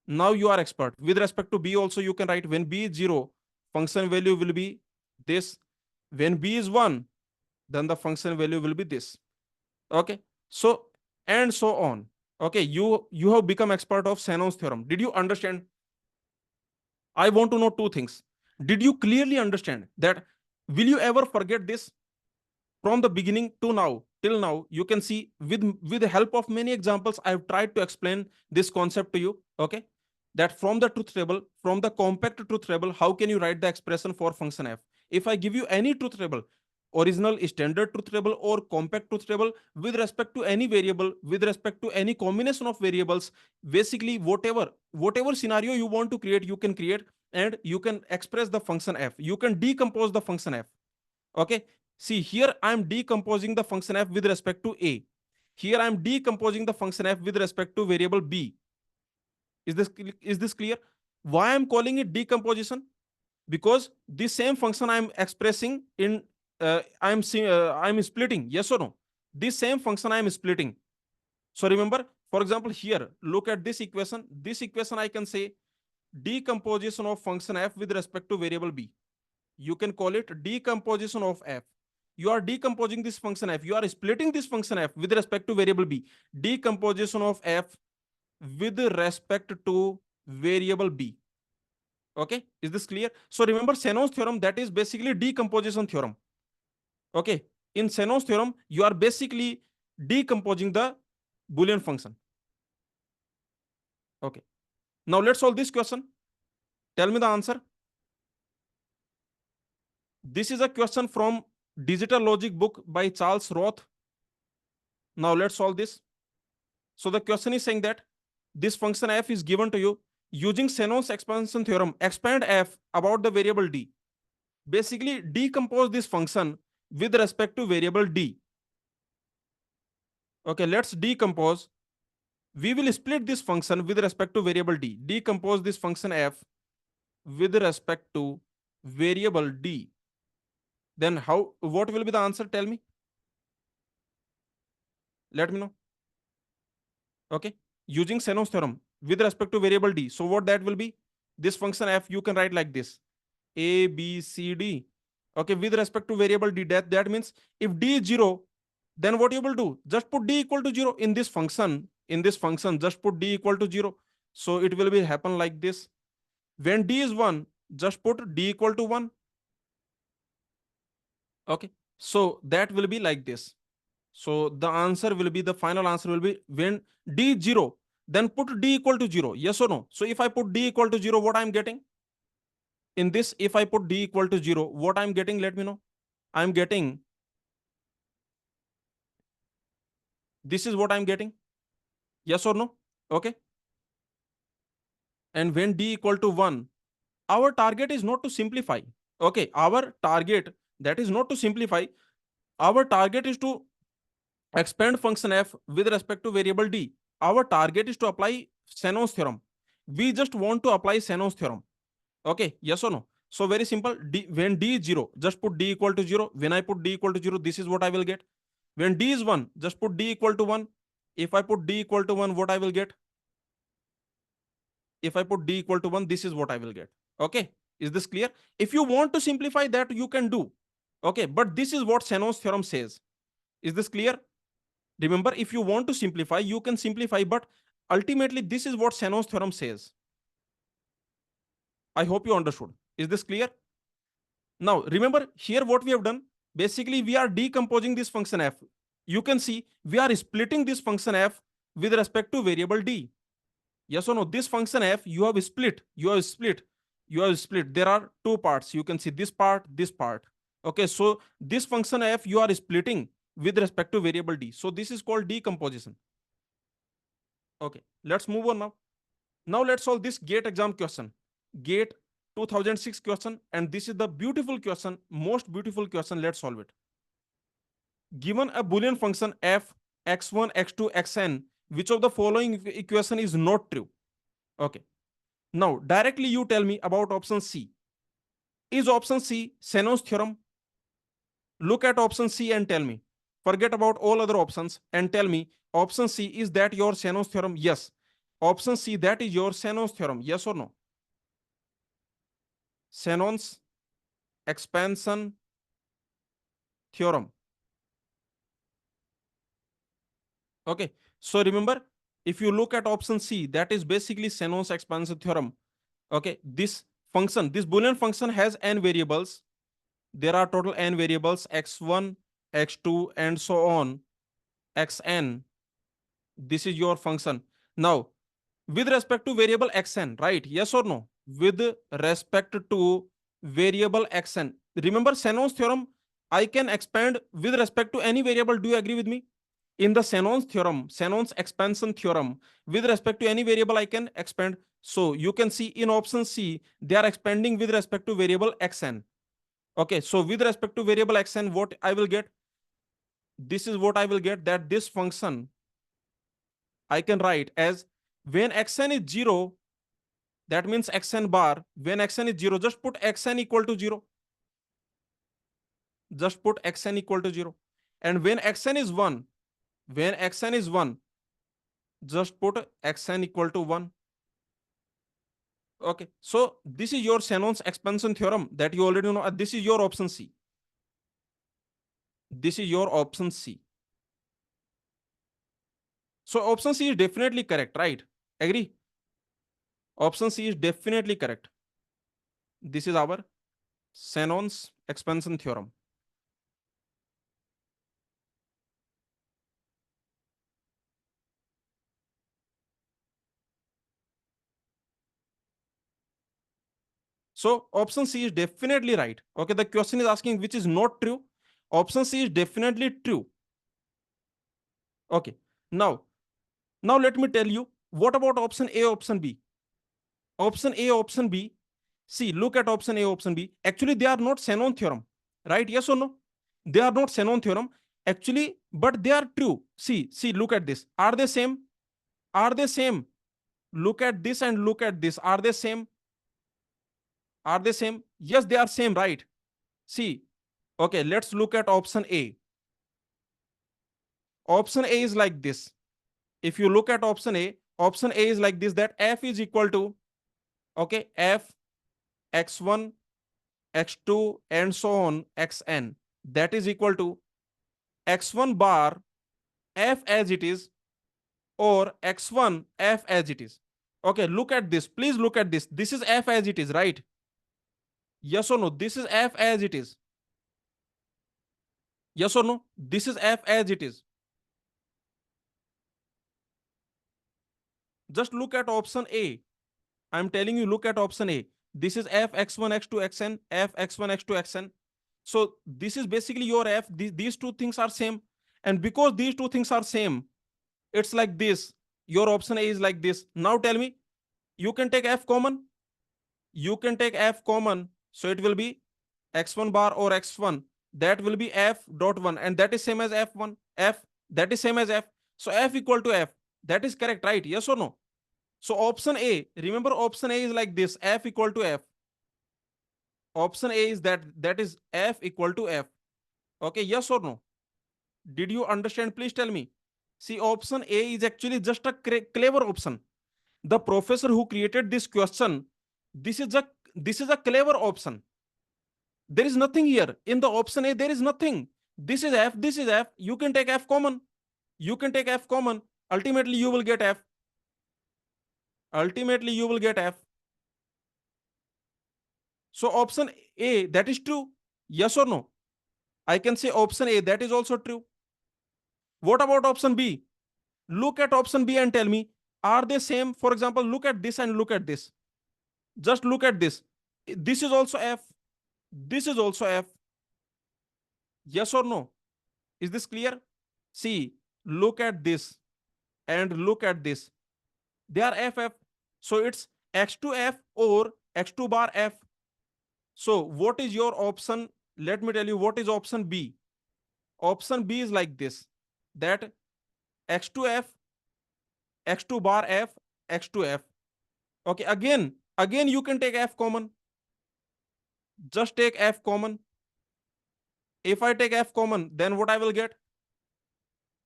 Now you are expert. With respect to b also, you can write when b is 0, function value will be this. When b is 1, then the function value will be this. Okay. So, and so on. Okay, you have become expert of Shannon's theorem. Did you understand? I want to know two things. Did you clearly understand that? Will you ever forget this? From the beginning to now, till now, you can see with the help of many examples, I've tried to explain this concept to you. Okay, that from the truth table, from the compact truth table, how can you write the expression for function f? If I give you any truth table, original standard truth table or compact truth table, with respect to any variable, with respect to any combination of variables, basically whatever scenario you want to create, you can create, and you can express the function f. You can decompose the function f. Okay, see here I'm decomposing the function f with respect to a. Here I'm decomposing the function f with respect to variable b. Is this clear? Why I'm calling it decomposition? Because this same function I'm expressing in, I'm splitting. Yes or no? This same function I'm splitting. So remember, for example, here look at this equation. This equation I can say decomposition of function f with respect to variable b. You can call it decomposition of f. You are decomposing this function f. You are splitting this function f with respect to variable b. Decomposition of f with respect to variable b. Okay, is this clear? So remember Shannon's theorem, that is basically decomposition theorem. Okay, in Shannon's theorem, you are basically decomposing the Boolean function. Okay, now let's solve this question. Tell me the answer. This is a question from Digital Logic book by Charles Roth. Now let's solve this. So the question is saying that this function f is given to you using Shannon's expansion theorem. Expand f about the variable d. Basically decompose this function with respect to variable d. Okay, let's decompose. We will split this function with respect to variable d. Decompose this function f with respect to variable d. Then what will be the answer? Tell me. Let me know. Okay. Using Shannon's theorem with respect to variable d. So what that will be? This function f you can write like this. A, B, C, D. Okay, with respect to variable d, that means if d is 0, then what you will do? Just put d equal to 0 in this function. In this function, just put d equal to 0. So it will be happen like this. When d is 1, just put d equal to 1. Okay, so that will be like this. So the answer will be, the final answer will be when d is 0, then put d equal to 0. Yes or no? So if I put d equal to 0, what I'm getting? In this, if I put d equal to 0, what I'm getting? Let me know. I'm getting, this is what I'm getting. Yes or no? Okay. And when d equal to 1, our target is not to simplify. Okay, our target, that is not to simplify. Our target is to expand function f with respect to variable d. Our target is to apply Shannon's theorem. We just want to apply Shannon's theorem. Okay, yes or no? So very simple. When d is 0, just put d equal to 0. When I put d equal to 0, this is what I will get. When d is 1, just put d equal to 1. If I put d equal to 1, what I will get? If I put d equal to 1, this is what I will get. Okay, is this clear? If you want to simplify that, you can do. Okay, but this is what Shannon's theorem says. Is this clear? Remember, if you want to simplify, you can simplify, but ultimately this is what Shannon's theorem says. I hope you understood. Is this clear? Now, remember here what we have done. Basically, we are decomposing this function f. You can see we are splitting this function f with respect to variable d. Yes or no? This function f, you have split. There are two parts. You can see this part, this part. Okay, so this function f you are splitting with respect to variable d. So this is called decomposition. Okay, let's move on now. Now let's solve this GATE exam question. GATE 2006 question, and this is the beautiful question, most beautiful question. Let's solve it. Given a Boolean function f x1, x2, xn, which of the following equation is not true? Okay. Now, directly you tell me about option C. Is option C Shannon's theorem? Look at option C and tell me. Forget about all other options and tell me, option C, is that your Shannon's theorem? Yes. Option C, that is your Shannon's theorem. Yes or no? Shannon's expansion theorem. Okay. So remember, if you look at option C, that is basically Shannon's expansion theorem. Okay. This function, this Boolean function has n variables. There are total n variables, x1, x2, and so on, xn. This is your function. Now, with respect to variable xn, right? Yes or no? With respect to variable xn. Remember Shannon's theorem, I can expand with respect to any variable. Do you agree with me? In the Shannon's theorem, Shannon's expansion theorem, with respect to any variable, I can expand. So you can see in option C, they are expanding with respect to variable xn. Okay, so with respect to variable xn, what I will get? This is what I will get, that this function I can write as when xn is 0, that means xn bar. When xn is 0, just put xn equal to 0. Just put xn equal to 0. And when xn is 1, when xn is 1, just put xn equal to 1. Okay, so this is your Shannon's expansion theorem that you already know. This is your option C. This is your option C. So option C is definitely correct, right? Agree? Option C is definitely correct. This is our Shannon's expansion theorem. So option C is definitely right. Okay, the question is asking which is not true. Option C is definitely true. Okay, now let me tell you, what about option A, option B? Option A, option B. See, look at option A, option B. Actually, they are not Shannon theorem, right? Yes or no? They are not Shannon theorem. Actually, but they are true. See, look at this. Are they same? Are they same? Look at this and look at this. Are they same? Are they same? Yes, they are same, right? See, okay, let's look at option A. Option A is like this. If you look at option A is like this, that f is equal to, okay, f x1, x2, and so on, xn. That is equal to x1 bar f as it is, or x1 f as it is. Okay, look at this. Please look at this. This is f as it is, right? Yes or no? This is f as it is. Yes or no? This is f as it is. Just look at option A. I'm telling you, look at option A. This is f x1 x2 xn, f x1 x2 xn. So this is basically your f. These two things are same, and because these two things are same, it's like this. Your option A is like this. Now tell me, you can take f common. You can take f common, so it will be x1 bar or x1. That will be f dot 1, and that is same as f1. F, that is same as f. So f equal to f. That is correct, right? Yes or no? So option A, remember option A is like this, f equal to f. Option A is that is f equal to f. Okay, yes or no? Did you understand? Please tell me. See, option A is actually just a clever option. The professor who created this question, this is a clever option. There is nothing here. In the option A, there is nothing. This is f, this is f. You can take f common. You can take f common. Ultimately, you will get f. Ultimately, you will get f. So option A, that is true. Yes or no? I can say option A, that is also true. What about option B? Look at option B and tell me, are they same? For example, look at this and look at this. Just look at this. This is also f. This is also f. Yes or no? Is this clear? See, look at this and look at this. They are ff. So it's x2f or x2 bar f. So what is your option? Let me tell you what is option B. Option B is like this, that x2f, x2 bar f, x2f. Okay, again you can take f common. Just take f common. If I take f common, then what I will get?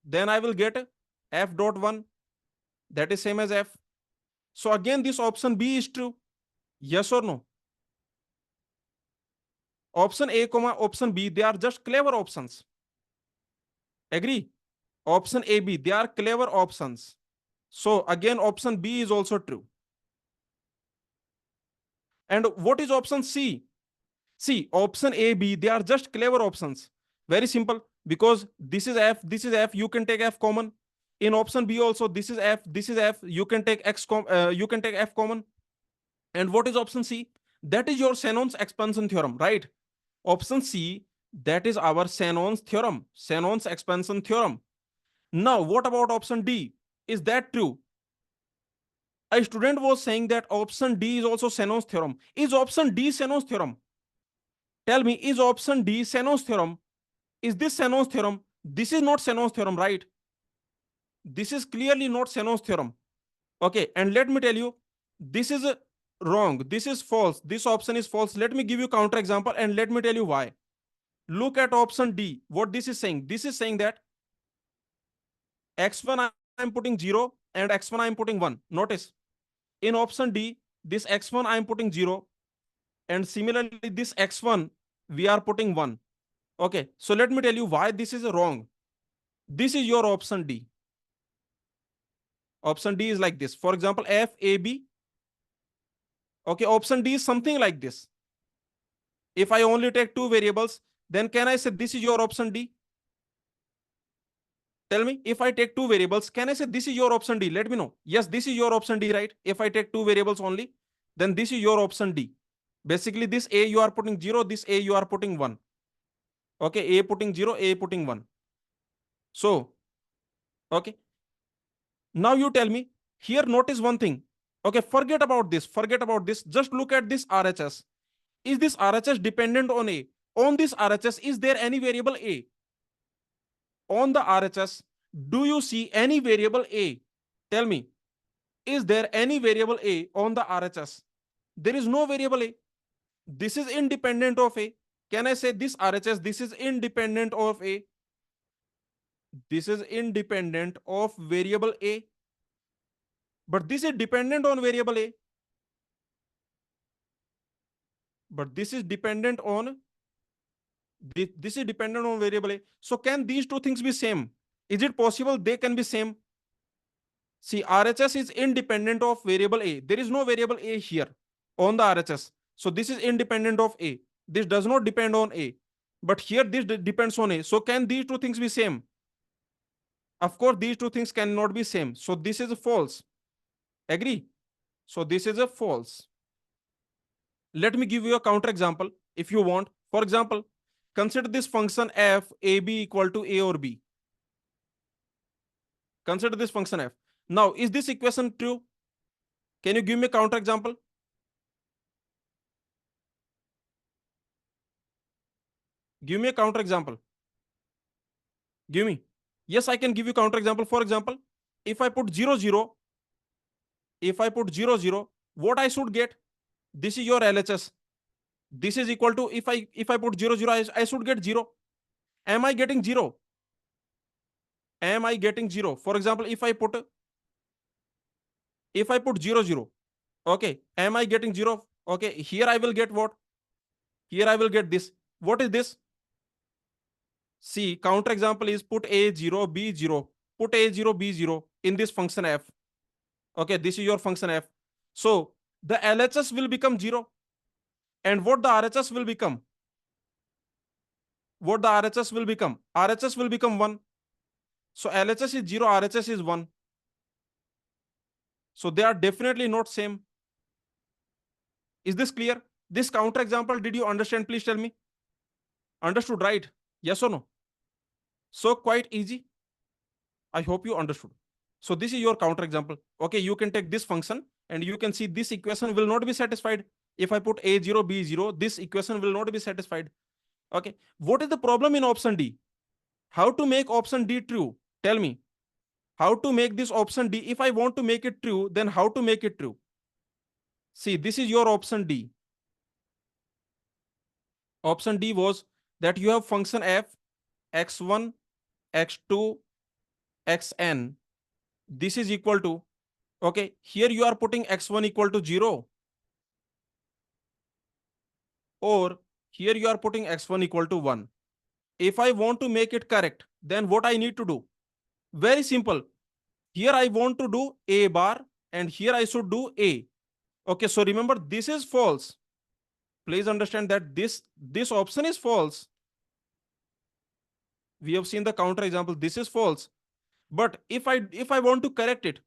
Then I will get f dot 1. That is same as f. So again, this option B is true. Yes or no? Option A, comma option B, they are just clever options. Agree? Option A, B, they are clever options. So again, option B is also true. And what is option C? See, option A, B, they are just clever options. Very simple. Because this is f, this is f, you can take f common. In option B also, this is f, this is f, you can take you can take f common. And what is option C? That is your Shannon's expansion theorem, right? Option C, that is our Shannon's theorem, Shannon's expansion theorem. Now, what about option D? Is that true? A student was saying that option D is also Shannon's theorem. Is option D Shannon's theorem? Tell me, is option D Shannon's theorem? Is this Shannon's theorem? This is not Shannon's theorem, right? This is clearly not Shannon's theorem. Okay, and let me tell you, this is wrong. This is false. This option is false. Let me give you counter example and let me tell you why. Look at option D. What this is saying? This is saying that x1 I am putting 0 and x1 I am putting 1. Notice, in option D, this x1 I am putting 0 and similarly this x1 we are putting 1. Okay, so let me tell you why this is wrong. This is your option D. Option D is like this. For example, f a b. Okay, option D is something like this. If I only take two variables, then can I say this is your option D? Tell me, if I take two variables, can I say this is your option D? Let me know. Yes, this is your option D, right? If I take two variables only, then this is your option D. Basically, this A you are putting 0, this A you are putting 1. Okay, A putting 0, A putting 1. So, okay. Now you tell me, here notice one thing. Okay, forget about this. Forget about this. Just look at this RHS. Is this RHS dependent on A? On this RHS, is there any variable A? on the RHS, do you see any variable A? Tell me, is there any variable A on the RHS? There is no variable A. This is independent of A. Can I say this RHS, this is independent of A? This is independent of variable A. But this is dependent on variable A. But this is dependent on this is dependent on variable A. So can these two things be same? Is it possible they can be same? See, RHS is independent of variable A. There is no variable A here on the RHS. So this is independent of A. This does not depend on A. But here this depends on A. So can these two things be same? Of course, these two things cannot be same. So this is a false. Agree? So this is a false. Let me give you a counter example if you want. For example, consider this function f ab equal to a or b. Consider this function f. Now, is this equation true? Can you give me a counter example? Give me a counter example. Give me. Yes, I can give you counter example. For example, if I put 0, 0, if I put 0, 0, what I should get? This is your LHS. This is equal to, if I put 0, 0, I should get 0. Am I getting 0? Am I getting 0? For example, if I put 0, 0, okay, am I getting 0? Okay, here I will get what? Here I will get this. What is this? See, counter example is put a 0, b 0, put a 0, b 0 in this function f. Okay, this is your function f. So the LHS will become 0. And what the RHS will become? What the RHS will become? RHS will become 1. So LHS is 0, RHS is 1. So they are definitely not same. Is this clear? This counter example, did you understand? Please tell me. Understood, right? Yes or no? So quite easy. I hope you understood. So this is your counter example. Okay, you can take this function and you can see this equation will not be satisfied. If I put a0, b0, this equation will not be satisfied. Okay, what is the problem in option D? How to make option D true? Tell me. How to make this option D? If I want to make it true, then how to make it true? See, this is your option D. Option D was that you have function f, x1, x2, xn. This is equal to, okay, here you are putting x1 equal to 0. Or here you are putting x1 equal to 1. If I want to make it correct, then what I need to do? Very simple. Here I want to do a bar and here I should do a. Okay, so remember this is false. Please understand that this option is false. We have seen the counter example. This is false. But if I want to correct it,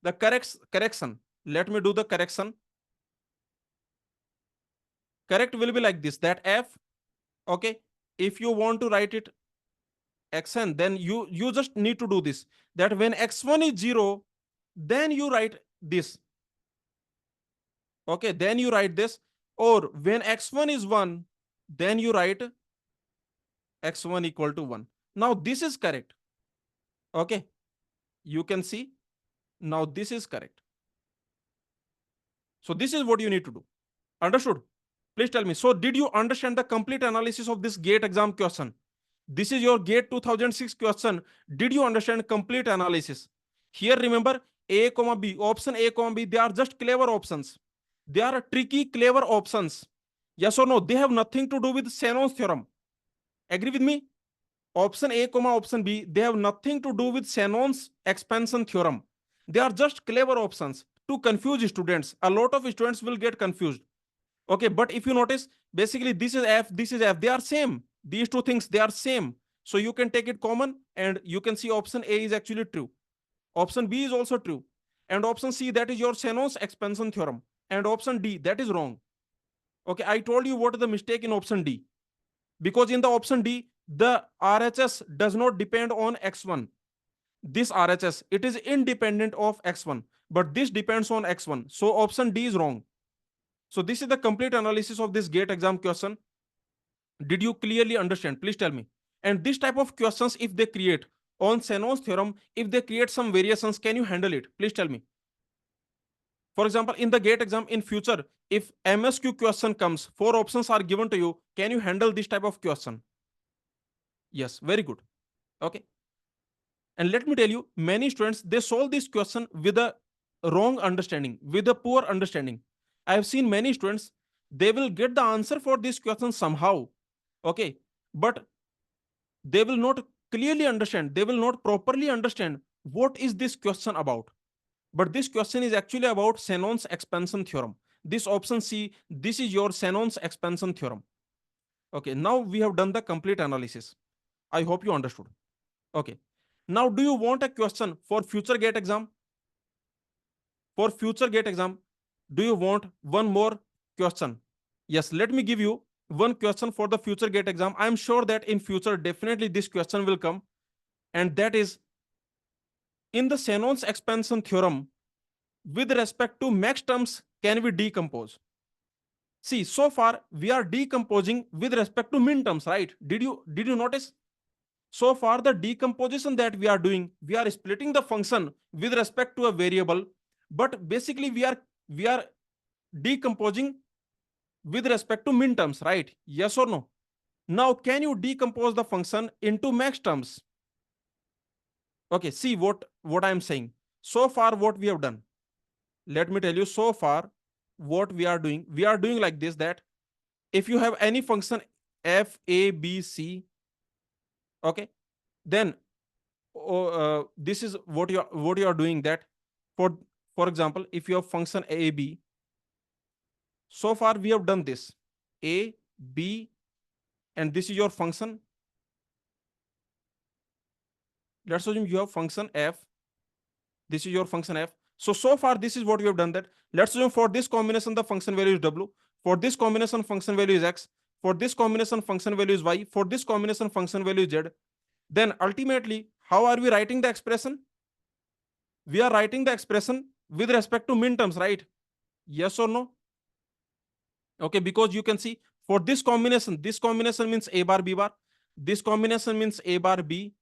the correction, let me do the correction. Correct will be like this, that f, okay, if you want to write it xn, then you just need to do this, that when x1 is 0, then you write this. Okay, then you write this. Or when x1 is 1, then you write x1 equal to 1. Now this is correct. Okay, you can see now this is correct. So this is what you need to do. Understood? Please tell me. So did you understand the complete analysis of this GATE exam question? This is your GATE 2006 question. Did you understand complete analysis? Here remember A, B, option A, B, they are just clever options. They are tricky, clever options. Yes or no? They have nothing to do with Shannon's theorem. Agree with me? Option A, option B, they have nothing to do with Shannon's expansion theorem. They are just clever options to confuse students. A lot of students will get confused. Okay, but if you notice, basically this is F, this is F. They are same. These two things, they are same. So you can take it common and you can see option A is actually true. Option B is also true. And option C, that is your Shannon's expansion theorem. And option D, that is wrong. Okay, I told you what is the mistake in option D. Because in the option D, the RHS does not depend on x1. This RHS, it is independent of x1. But this depends on x1. So option D is wrong. So this is the complete analysis of this GATE exam question. Did you clearly understand? Please tell me. And this type of questions, if they create, on Shannon's theorem, if they create some variations, can you handle it? Please tell me. For example, in the GATE exam in future, if MSQ question comes, 4 options are given to you, can you handle this type of question? Yes, very good. Okay. And let me tell you, many students, they solve this question with a wrong understanding, with a poor understanding. I have seen many students, they will get the answer for this question somehow. Okay. But they will not clearly understand, they will not properly understand what is this question about. But this question is actually about Shannon's expansion theorem. This option C, this is your Shannon's expansion theorem. Okay, now we have done the complete analysis. I hope you understood. Okay. Now, do you want a question for future GATE exam? For future GATE exam, do you want one more question? Yes, let me give you one question for the future GATE exam. I am sure that in future, definitely this question will come. And that is, in the Shannon's expansion theorem, with respect to max terms, can we decompose? See, so far we are decomposing with respect to min terms, right? Did you notice? So far, the decomposition that we are doing, we are splitting the function with respect to a variable, but basically we are decomposing with respect to min terms, right? Yes or no? Now, can you decompose the function into max terms? Okay, see what I am saying. So far, what we have done. Let me tell you, so far, what we are doing like this, that if you have any function f, a, b, c, okay, then this is what you are doing, that for for example, if you have function a, b, so far we have done this a, b, and this is your function. Let's assume you have function f, this is your function f. So far this is what we have done, that let's assume for this combination the function value is w, for this combination function value is x, for this combination function value is y, for this combination function value is z. Then ultimately, how are we writing the expression? We are writing the expression with respect to min terms, right? Yes or no? Okay, because you can see, for this combination means a bar b bar, this combination means a bar b,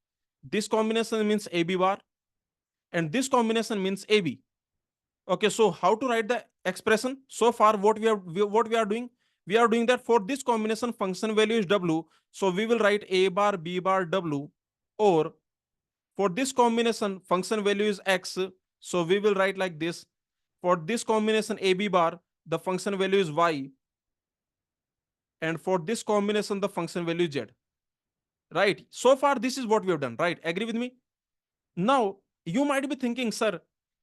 this combination means a b bar, and this combination means a b. Okay, so how to write the expression? So far, what we are doing, we are doing that for this combination function value is w, so we will write a bar b bar w, or for this combination function value is x, so we will write like this. For this combination a b bar, the function value is y, and for this combination the function value is z. Right? So far this is what we have done, right? Agree with me? Now you might be thinking, sir,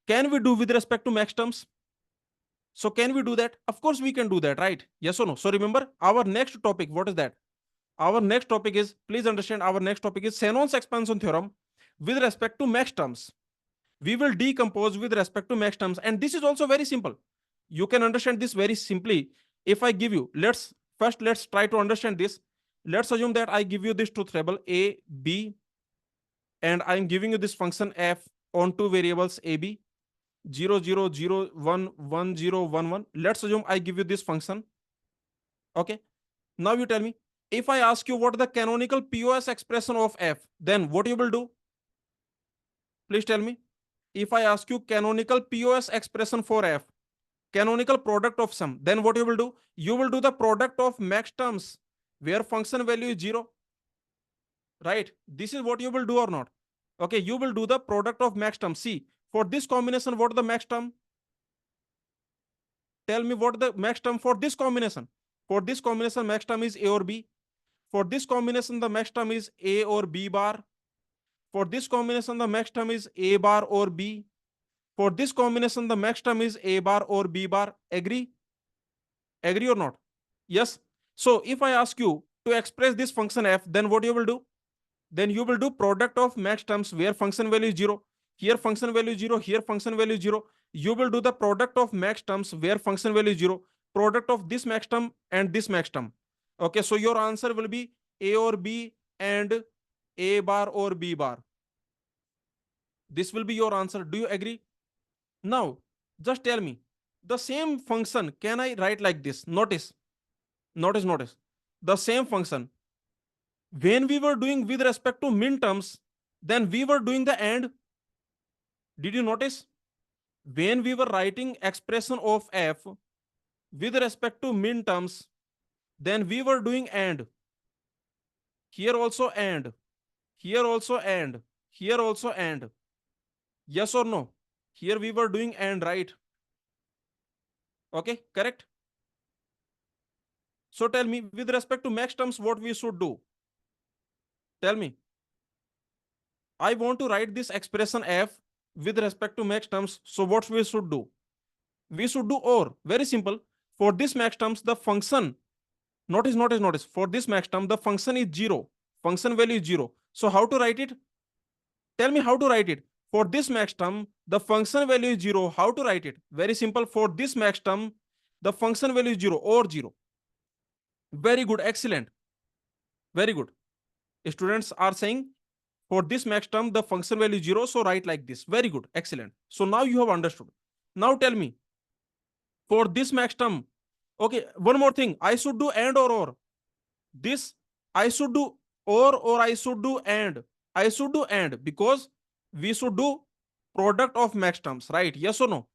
can we do with respect to max terms? So can we do that? Of course we can do that, right? Yes or no? So remember, our next topic, what is that? Our next topic is, please understand, our next topic is Shannon's expansion theorem with respect to max terms. We will decompose with respect to max terms, and this is also very simple. You can understand this very simply. If I give you, let's try to understand this. Let's assume that I give you this truth table a, b, and I'm giving you this function f on two variables a, b, 0 0 0 1 1 0 1 1. Let's assume I give you this function. Okay, now you tell me, if I ask you what is the canonical POS expression of f, then what you will do? Please tell me. If I ask you canonical POS expression for f, canonical product of sum, then what you will do? You will do the product of max terms where function value is 0. Right? This is what you will do or not? Okay, you will do the product of max terms. See, for this combination, what is the max term? Tell me what the max term for this combination. For this combination, max term is a or b. For this combination, the max term is a or b bar. For this combination, the max term is a bar or b. For this combination, the max term is a bar or b bar. Agree? Agree or not? Yes. So if I ask you to express this function f, then what you will do? Then you will do product of max terms where function value is 0. Here function value is 0. Here function value is 0. You will do the product of max terms where function value is 0. Product of this max term and this max term. Okay, so your answer will be a or b and a bar or b bar. This will be your answer. Do you agree? Now, just tell me, the same function, can I write like this? Notice. The same function, when we were doing with respect to min terms, Then we were doing the AND. Did you notice? When we were writing expression of f with respect to min terms, then we were doing AND. Here also AND. Here also AND. Here also AND. Yes or no? Here we were doing AND, right? Okay, correct. So tell me, with respect to max terms, what we should do? Tell me. I want to write this expression f with respect to max terms. So what we should do? We should do OR. Very simple. For this max terms, the function, notice. For this max term, the function is 0. Function value is 0. So how to write it? Tell me how to write it. For this max term, the function value is 0. How to write it? Very simple. For this max term, the function value is 0 or 0. Very good. Excellent. Very good. Students are saying for this max term, the function value is 0. So write like this. Very good. Excellent. So now you have understood. Now tell me, for this max term, okay, one more thing. I should do AND or. This I should do or I should do AND. I should do AND because we should do product of max terms, right? Yes or no?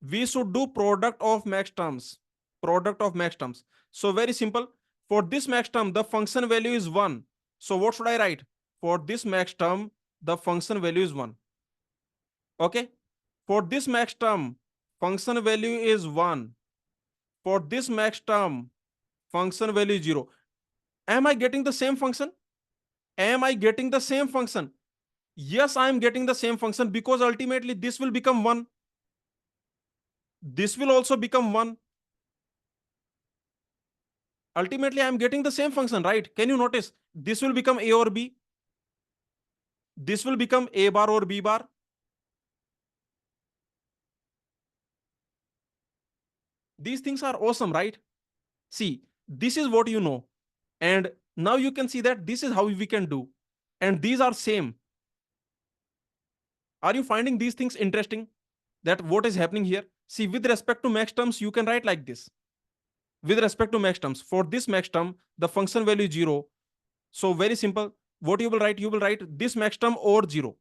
We should do product of max terms. Product of max terms. So very simple. For this max term, the function value is 1. So what should I write? For this max term, the function value is 1. Okay. For this max term, function value is 1. For this max term, function value is 0. Am I getting the same function? Am I getting the same function? Yes, I am getting the same function because ultimately this will become 1. This will also become 1. Ultimately, I am getting the same function, right? Can you notice? This will become A or B. This will become A bar or B bar. These things are awesome, right? See, this is what you know. And now you can see that this is how we can do. And these are same. Are you finding these things interesting? That what is happening here? See, with respect to max terms, you can write like this. With respect to max terms, for this max term, the function value is 0. So very simple. What you will write? You will write this max term or 0.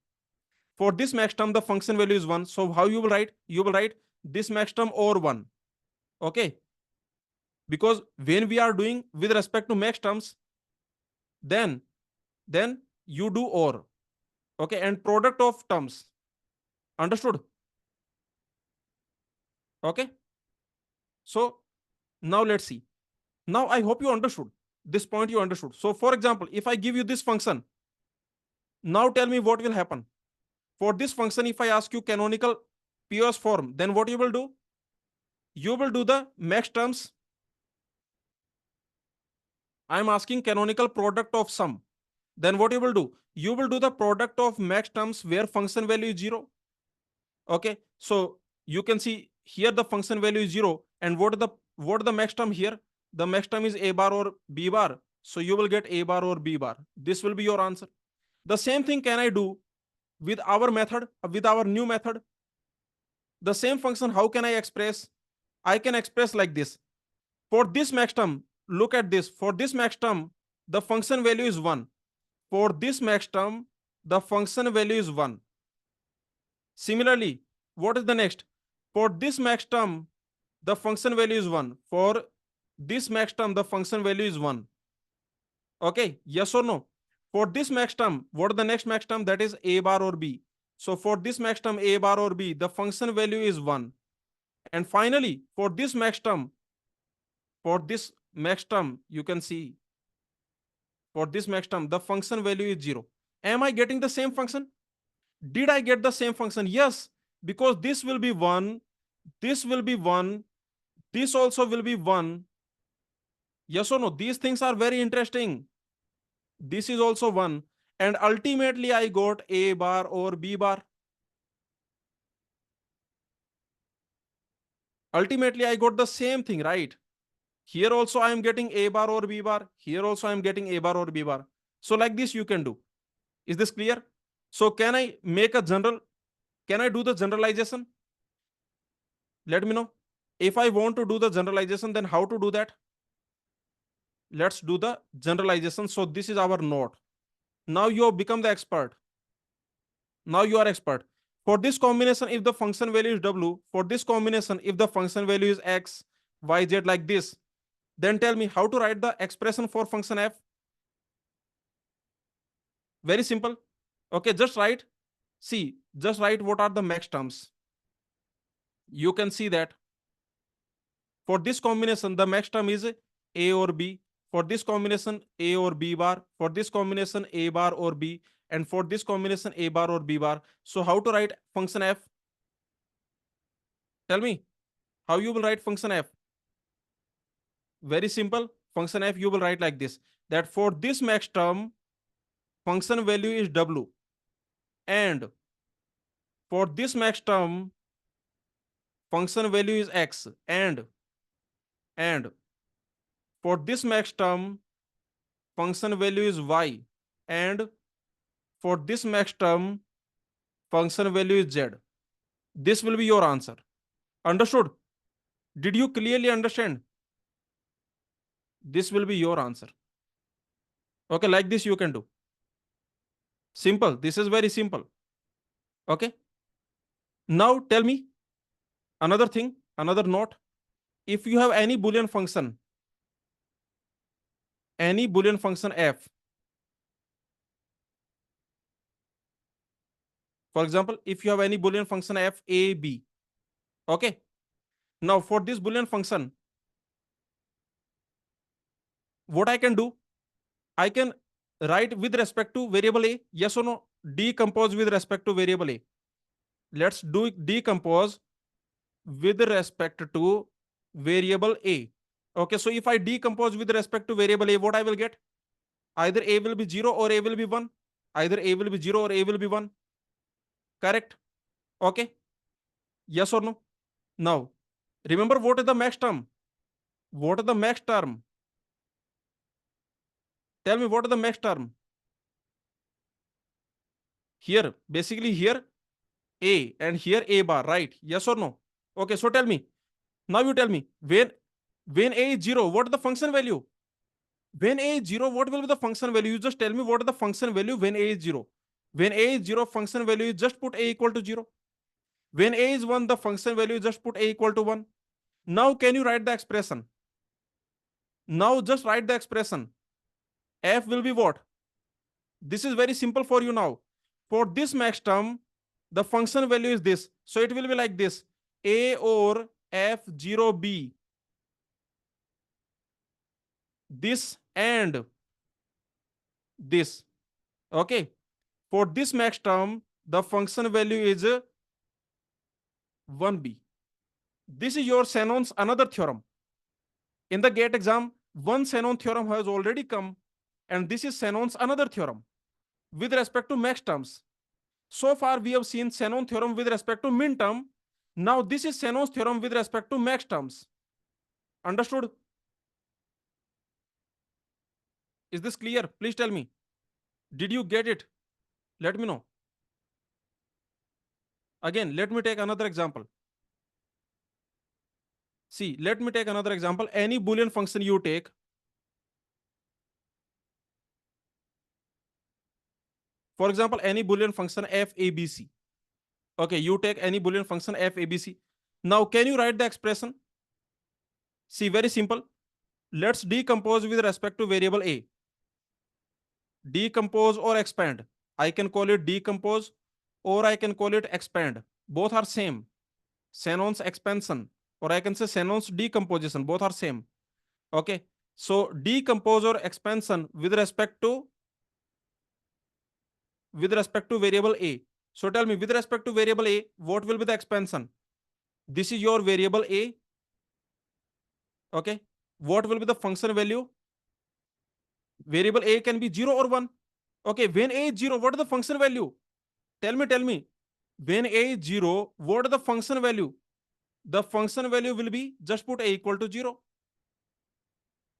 For this max term, the function value is 1. So how you will write? You will write this max term or 1. Okay. Because when we are doing with respect to max terms, then you do or. Okay. And product of terms. Understood? Okay. So now let's see. Now I hope you understood. This point you understood. So for example, if I give you this function, now tell me what will happen. For this function, if I ask you canonical POS form, then what you will do? You will do the max terms. I am asking canonical product of sum. Then what you will do? You will do the product of max terms where function value is 0. Okay. So you can see here the function value is 0. And what the max term here? The max term is A bar or B bar. So you will get A bar or B bar. This will be your answer. The same thing can I do with our method, with our new method? The same function, how can I express? I can express like this. For this max term, look at this. For this max term, the function value is 1. For this max term, the function value is 1. Similarly, what is the next? For this max term, the function value is 1. For this max term, the function value is 1. Okay, yes or no? For this max term, what is the next max term? That is A bar or B. So for this max term, A bar or B, the function value is 1. And finally, for this max term, you can see, for this max term, the function value is 0. Am I getting the same function? Did I get the same function? Yes, because this will be 1, this will be 1, this also will be 1. Yes or no? These things are very interesting. This is also 1. And ultimately, I got A bar or B bar. Ultimately, I got the same thing, right? Here also I am getting A bar or B bar. Here also I am getting A bar or B bar. So like this you can do. Is this clear? So can I do the generalization? Let me know. If I want to do the generalization, then how to do that? Let's do the generalization. So this is our note. Now you have become the expert. Now you are expert. For this combination, if the function value is w, for this combination, if the function value is x, y, z like this, then tell me how to write the expression for function f. Very simple. Okay, just write. See, just write what are the max terms. You can see that for this combination, the max term is a or b. For this combination, a or b bar. For this combination, a bar or b. And for this combination, a bar or b bar. So how to write function f? Tell me how you will write function f. Very simple. Function f you will write like this, that for this max term, function value is w, and for this max term, function value is x, and for this max term, function value is y, and for this max term, function value is z. This will be your answer. Understood? Did you clearly understand? This will be your answer. Okay, like this you can do. Simple. This is very simple. Okay. Now tell me another thing, another note. If you have any Boolean function f, for example, if you have any Boolean function f a b, okay. Now for this Boolean function, what I can do, I can write with respect to variable a, yes or no, decompose with respect to variable a. Let's do decompose with respect to variable a. Okay, so if I decompose with respect to variable a, what I will get? Either a will be 0 or a will be 1. Either a will be 0 or a will be 1. Correct? Okay. Yes or no? Now, remember what is the max term? What is the max term? Tell me what is the max term? Here, basically here, a, and here a bar, right? Yes or no? Okay, so tell me. Now you tell me, when a is 0, what is the function value? When a is 0, what will be the function value? You just tell me what is the function value when a is 0. When a is 0, function value is just put a equal to 0. When a is 1, the function value is just put a equal to 1. Now can you write the expression? Now just write the expression. F will be what? This is very simple for you now. For this max term, the function value is this. So it will be like this. A or F0B. This and this. Okay. For this max term, the function value is 1b. This is your Shannon's another theorem. In the GATE exam, one Shannon theorem has already come, and this is Shannon's another theorem with respect to max terms. So far, we have seen Shannon theorem with respect to min term. Now, this is Shannon's theorem with respect to max terms. Understood? Is this clear? Please tell me. Did you get it? Let me know. Again, let me take another example. See, let me take another example. Any Boolean function you take. For example, any Boolean function f a b c. Okay, you take any Boolean function f a b c. Now, can you write the expression? See, very simple. Let's decompose with respect to variable a. Decompose or expand. I can call it decompose or I can call it expand. Both are same. Shannon's expansion, or I can say Shannon's decomposition. Both are same. Okay. So decompose or expansion with respect to variable a. So tell me, with respect to variable a, what will be the expansion? This is your variable a. Okay. What will be the function value? Variable a can be 0 or 1. Okay. When a is 0, what is the function value? Tell me. When a is 0, what is the function value? The function value will be just put a equal to 0.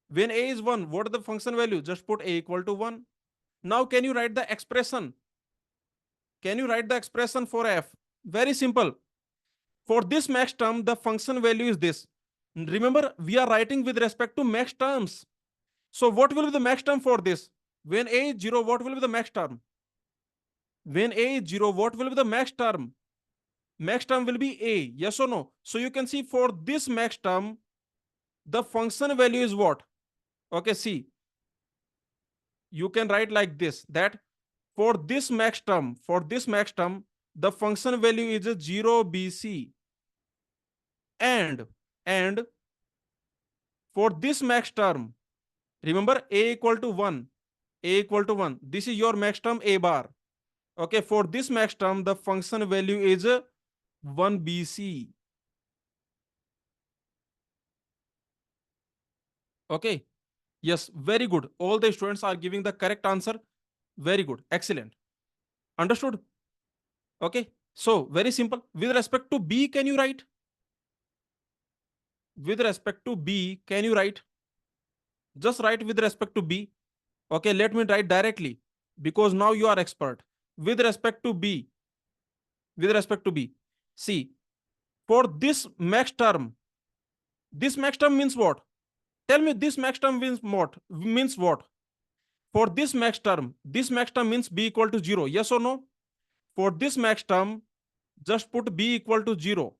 When a is 1, what is the function value? Just put a equal to 1. Now, can you write the expression? Can you write the expression for f? Very simple. For this max term, the function value is this. Remember, we are writing with respect to max terms. So what will be the max term for this? When a is 0, what will be the max term? When a is 0, what will be the max term? Max term will be a, yes or no? So you can see for this max term, the function value is what? Okay, see, you can write like this, that for this max term, the function value is 0 BC. And for this max term, remember a equal to 1, a equal to 1. This is your max term a bar. Okay, for this max term, the function value is 1 BC. Okay, yes, very good. All the students are giving the correct answer. Very good, excellent. Understood? Okay, so very simple. With respect to B, can you write? With respect to B, can you write? Just write with respect to B. Okay, let me write directly because now you are expert. With respect to B, with respect to B, see, for this max term means what? Tell me, this max term means what? Means what? For this max term means B equal to 0. Yes or no? For this max term, just put B equal to 0.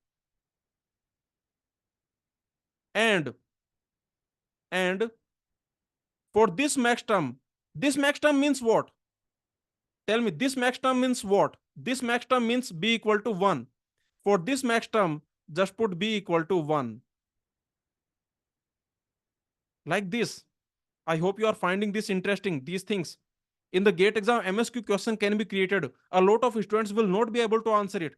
And for this max term means what? Tell me, this max term means what? This max term means B equal to 1. For this max term, just put B equal to 1. Like this. I hope you are finding this interesting, these things. In the GATE exam, MSQ question can be created. A lot of students will not be able to answer it.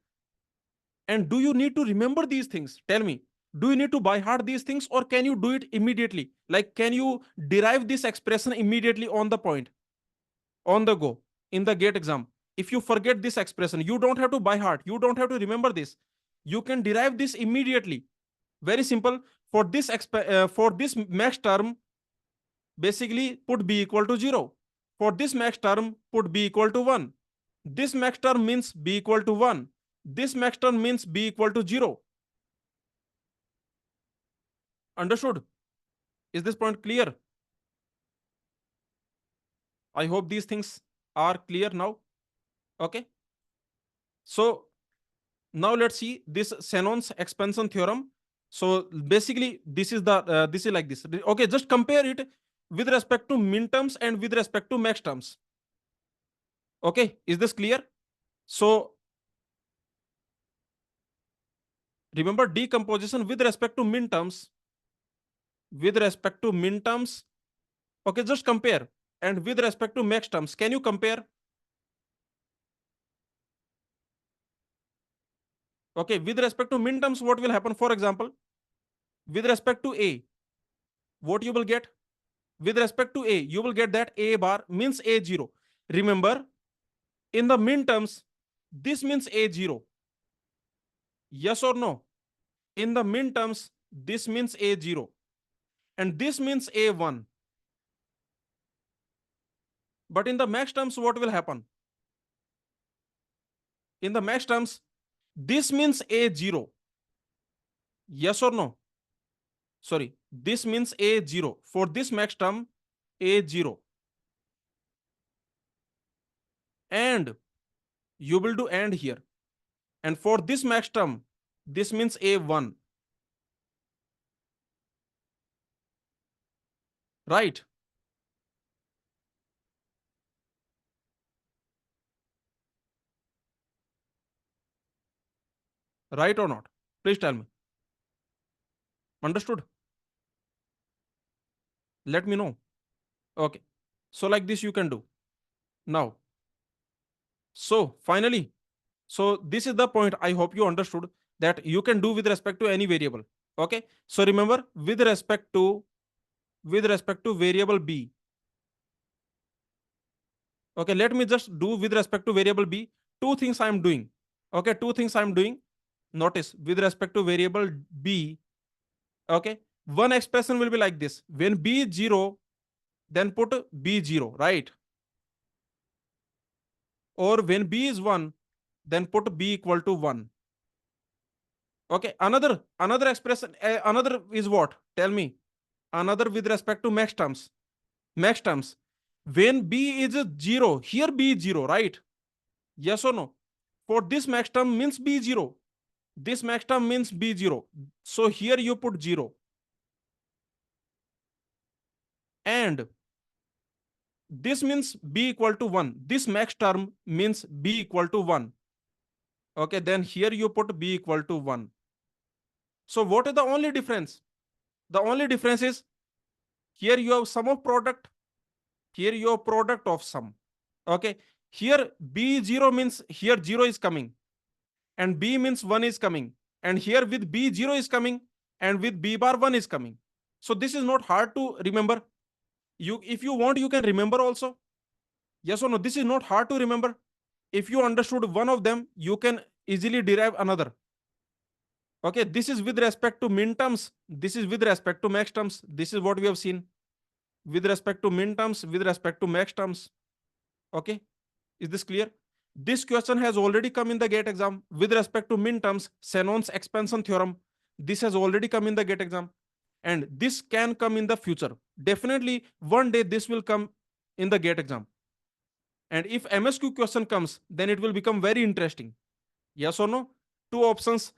And do you need to remember these things? Tell me, do you need to by heart these things, or can you do it immediately? Like, can you derive this expression immediately on the point, on the go, in the GATE exam? If you forget this expression, you don't have to by heart, you don't have to remember this. You can derive this immediately. Very simple. For this max term, basically put B equal to 0. For this max term, put B equal to 1. This max term means B equal to 1. This max term means B equal to 0. Understood? Is this point clear? I hope these things are clear now. Okay. So now let's see this Shannon's expansion theorem. So basically, this is like this. Okay, just compare it with respect to min terms and with respect to max terms. Okay, is this clear? So remember, decomposition with respect to min terms, with respect to min terms. Okay, just compare. And with respect to max terms, can you compare? Okay, with respect to min terms, what will happen? For example, with respect to a, what you will get? With respect to a, you will get that a bar means a0. Remember, in the min terms, this means a0. Yes or no? In the min terms, this means a0. And this means a1. But in the max terms, what will happen? In the max terms, this means a0. Yes or no? Sorry, this means a0. For this max term, a0. And you will do and here. And for this max term, this means a1. Right? Right or not? Please tell me. Understood? Let me know. Okay. So like this you can do. Now, so finally, so this is the point I hope you understood, that you can do with respect to any variable. Okay. So remember, with respect to variable b. Okay, let me just do with respect to variable b. Two things I am doing. Okay, two things I am doing. Notice, with respect to variable b, okay, one expression will be like this. When b is 0, then put b0, right? Or when b is 1, then put b equal to 1. Okay, another expression, another is what? Tell me. Another with respect to max terms. Max terms. When b is 0, here b is 0, right? Yes or no? For this max term means B0. This max term means B0. So here you put 0. And this means B equal to 1. This max term means B equal to 1. Okay, then here you put B equal to 1. So what is the only difference? The only difference is here you have sum of product, here you have product of sum. Okay, here B0 means here 0 is coming and B means 1 is coming, and here with B 0 is coming and with B bar 1 is coming. So this is not hard to remember. You, if you want, you can remember also. Yes or no? This is not hard to remember. If you understood one of them, you can easily derive another. Okay, this is with respect to min terms, this is with respect to max terms. This is what we have seen with respect to min terms, with respect to max terms. Okay, is this clear? This question has already come in the GATE exam with respect to min terms, Shannon's expansion theorem. This has already come in the GATE exam, and this can come in the future. Definitely one day this will come in the GATE exam. And if MSQ question comes, then it will become very interesting. Yes or no? Two options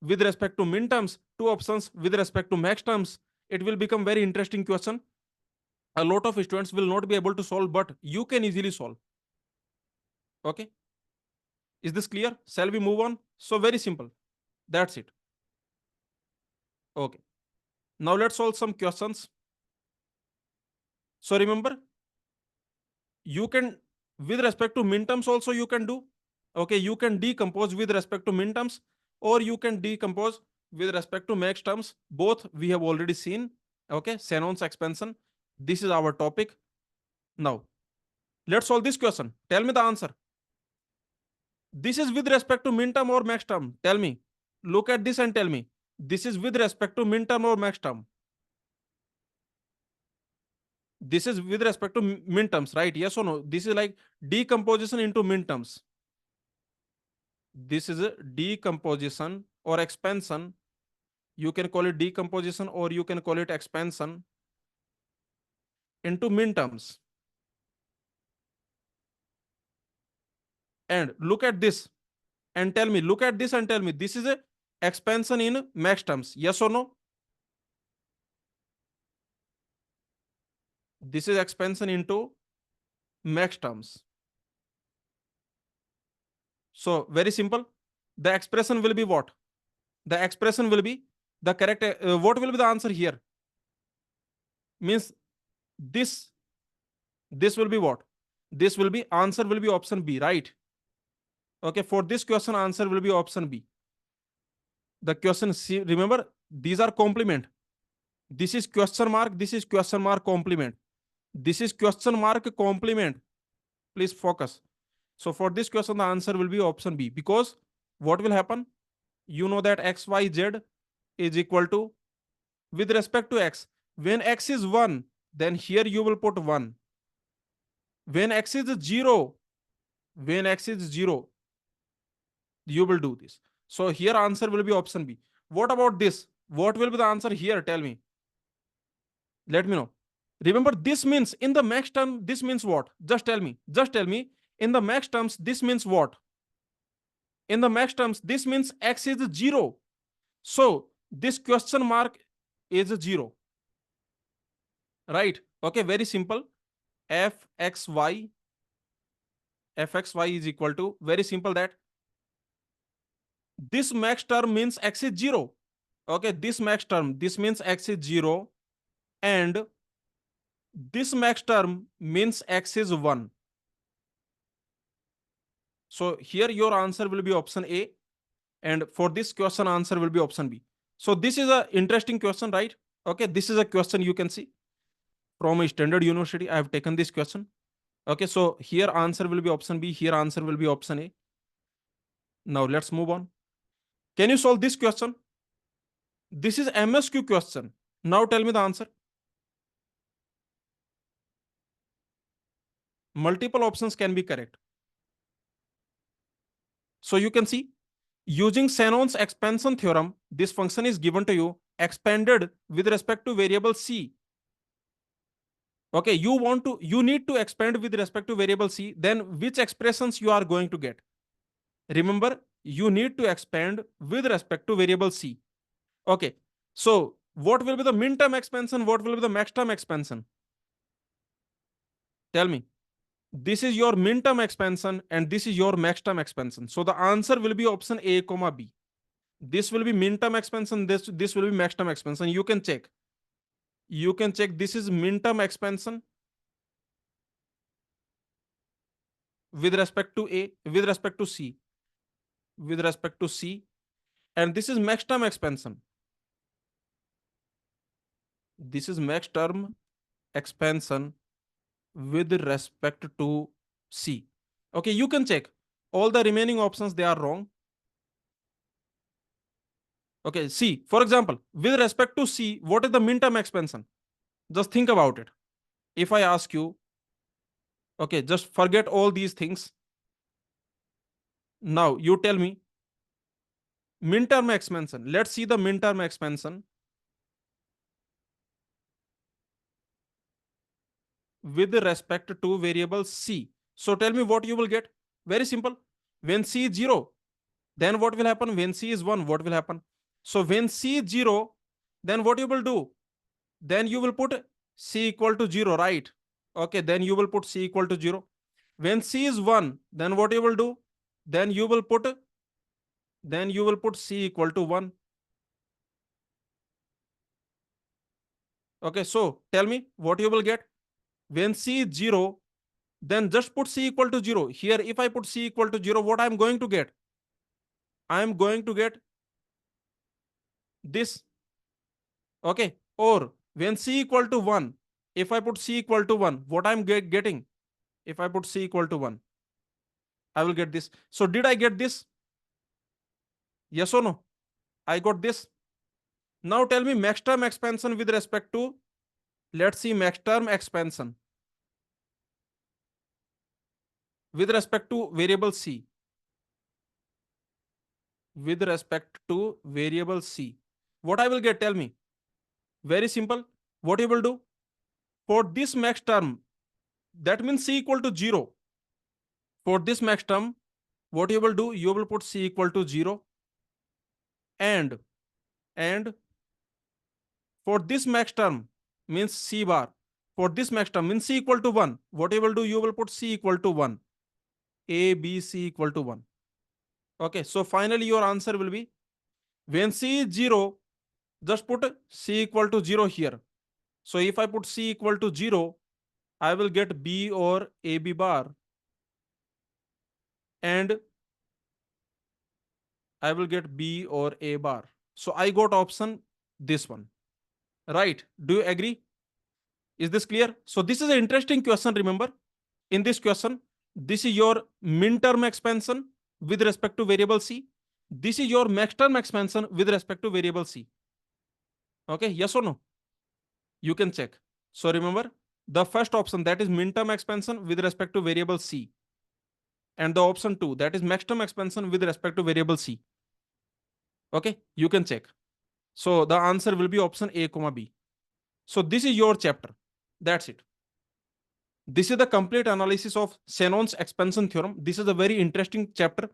with respect to min terms, two options with respect to max terms. It will become very interesting question. A lot of students will not be able to solve, but you can easily solve. Okay, is this clear? Shall we move on? So very simple, that's it. Okay, now let's solve some questions. So remember, you can, with respect to min terms also you can do. Okay, you can decompose with respect to min terms, or you can decompose with respect to max terms. Both we have already seen. Okay, Shannon's expansion, this is our topic. Now let's solve this question. Tell me the answer. This is with respect to min term or max term? Tell me. Look at this and tell me. This is with respect to min term or max term? This is with respect to min terms, right? Yes or no? This is like decomposition into min terms. This is a decomposition or expansion. You can call it decomposition or you can call it expansion into min terms. And look at this and tell me, look at this and tell me, this is a expansion in max terms. Yes or no? This is expansion into max terms. So very simple. The expression will be what? The expression will be the correct. What will be the answer here? Means this. This will be what? This will be, answer will be option B, right? Okay. For this question, answer will be option B. The question C. Remember, these are complement. This is question mark. This is question mark complement. This is question mark complement. Please focus. So for this question, the answer will be option B, because what will happen? You know that x, y, z is equal to, with respect to x, when x is 1, then here you will put 1. When x is 0, when x is 0, you will do this. So here answer will be option B. What about this? What will be the answer here? Tell me. Let me know. Remember, this means in the max term, this means what? Just tell me. Just tell me. In the max terms, this means what? In the max terms, this means x is 0. So this question mark is 0. Right? Okay, very simple. fxy is equal to, very simple, that this max term means x is 0. Okay, this max term, this means x is 0, and this max term means x is 1. So here your answer will be option A, and for this question answer will be option B. So this is a interesting question, right? Okay, this is a question you can see from a standard university. I have taken this question. Okay, so here answer will be option B, here answer will be option A. Now let's move on. Can you solve this question? This is MSQ question. Now tell me the answer. Multiple options can be correct. So you can see, using Shannon's expansion theorem, this function is given to you expanded with respect to variable c. Okay, you need to expand with respect to variable c, then which expressions you are going to get? Remember, you need to expand with respect to variable c. Okay, so what will be the min term expansion, what will be the max term expansion? Tell me. This is your min term expansion and this is your max term expansion, so the answer will be option a comma b. This will be min term expansion, this will be max term expansion. You can check this is min term expansion with respect to a, with respect to c, with respect to c, and this is max term expansion, this is max term expansion with respect to c. Okay, you can check all the remaining options, they are wrong. Okay, see, for example, with respect to c, what is the min term expansion? Just think about it. If I ask you, okay, just forget all these things. Now you tell me min term expansion. Let's see the min term expansion with respect to variable c. So tell me what you will get. Very simple. When c is 0, then what will happen? When c is 1, what will happen? So when c is 0, then what you will do? Then you will put c equal to 0, right? Okay, then you will put c equal to 0. When c is 1, then what you will do? Then you will put c equal to 1. Okay, so tell me what you will get. When c is 0, then just put c equal to 0. Here, if I put c equal to 0, what I'm going to get? I'm going to get this. Okay, or when c equal to 1, if I put c equal to 1, what I'm getting? If I put c equal to 1, I will get this. So did I get this? Yes or no? I got this. Now tell me max term expansion with respect to, let's see max term expansion with respect to variable c. With respect to variable c, what I will get? Tell me. Very simple. What you will do? For this max term, that means c equal to 0. For this max term, what you will do? You will put c equal to 0. And for this max term means c bar. For this max term means c equal to 1. What you will do? You will put c equal to 1. A, B, C equal to 1. Okay, so finally your answer will be, when c is 0, just put c equal to 0 here. So if I put c equal to 0, I will get B or AB bar, and I will get B or A bar. So I got option this one. Right? Do you agree? Is this clear? So this is an interesting question. Remember, in this question, this is your min term expansion with respect to variable c. This is your max term expansion with respect to variable c. Okay, yes or no? You can check. So remember, the first option, that is min term expansion with respect to variable c, and the option 2, that is max term expansion with respect to variable c. Okay, you can check. So the answer will be option A comma B. So this is your chapter. That's it. This is the complete analysis of Shannon's expansion theorem. This is a very interesting chapter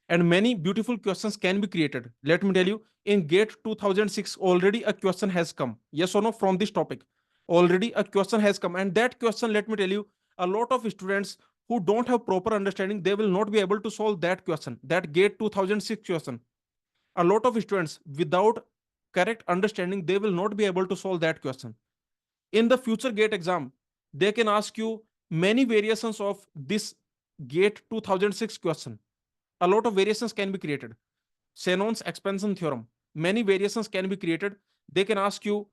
and many beautiful questions can be created. Let me tell you, in GATE 2006 already a question has come. Yes or no, from this topic. Already a question has come, and that question, let me tell you, a lot of students who don't have proper understanding, they will not be able to solve that question, that GATE 2006 question. A lot of students without correct understanding, they will not be able to solve that question. In the future GATE exam, they can ask you many variations of this GATE 2006 question. A lot of variations can be created. Shannon's expansion theorem, many variations can be created. They can ask you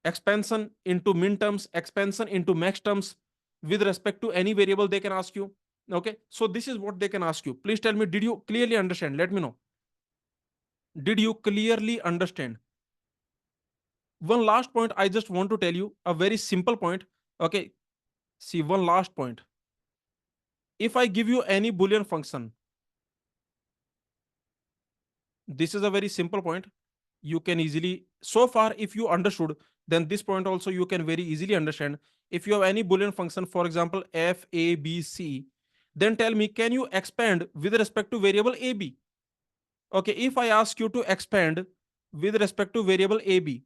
expansion into min terms, expansion into max terms with respect to any variable, they can ask you. Okay, so this is what they can ask you. Please tell me, did you clearly understand? Let me know. Did you clearly understand? One last point I just want to tell you, a very simple point. Okay, see, one last point. If I give you any Boolean function, this is a very simple point. You can easily, so far, if you understood, then this point also you can very easily understand. if you have any Boolean function, for example, f a b c, then tell me, can you expand with respect to variable a b? Okay, if I ask you to expand with respect to variable a b,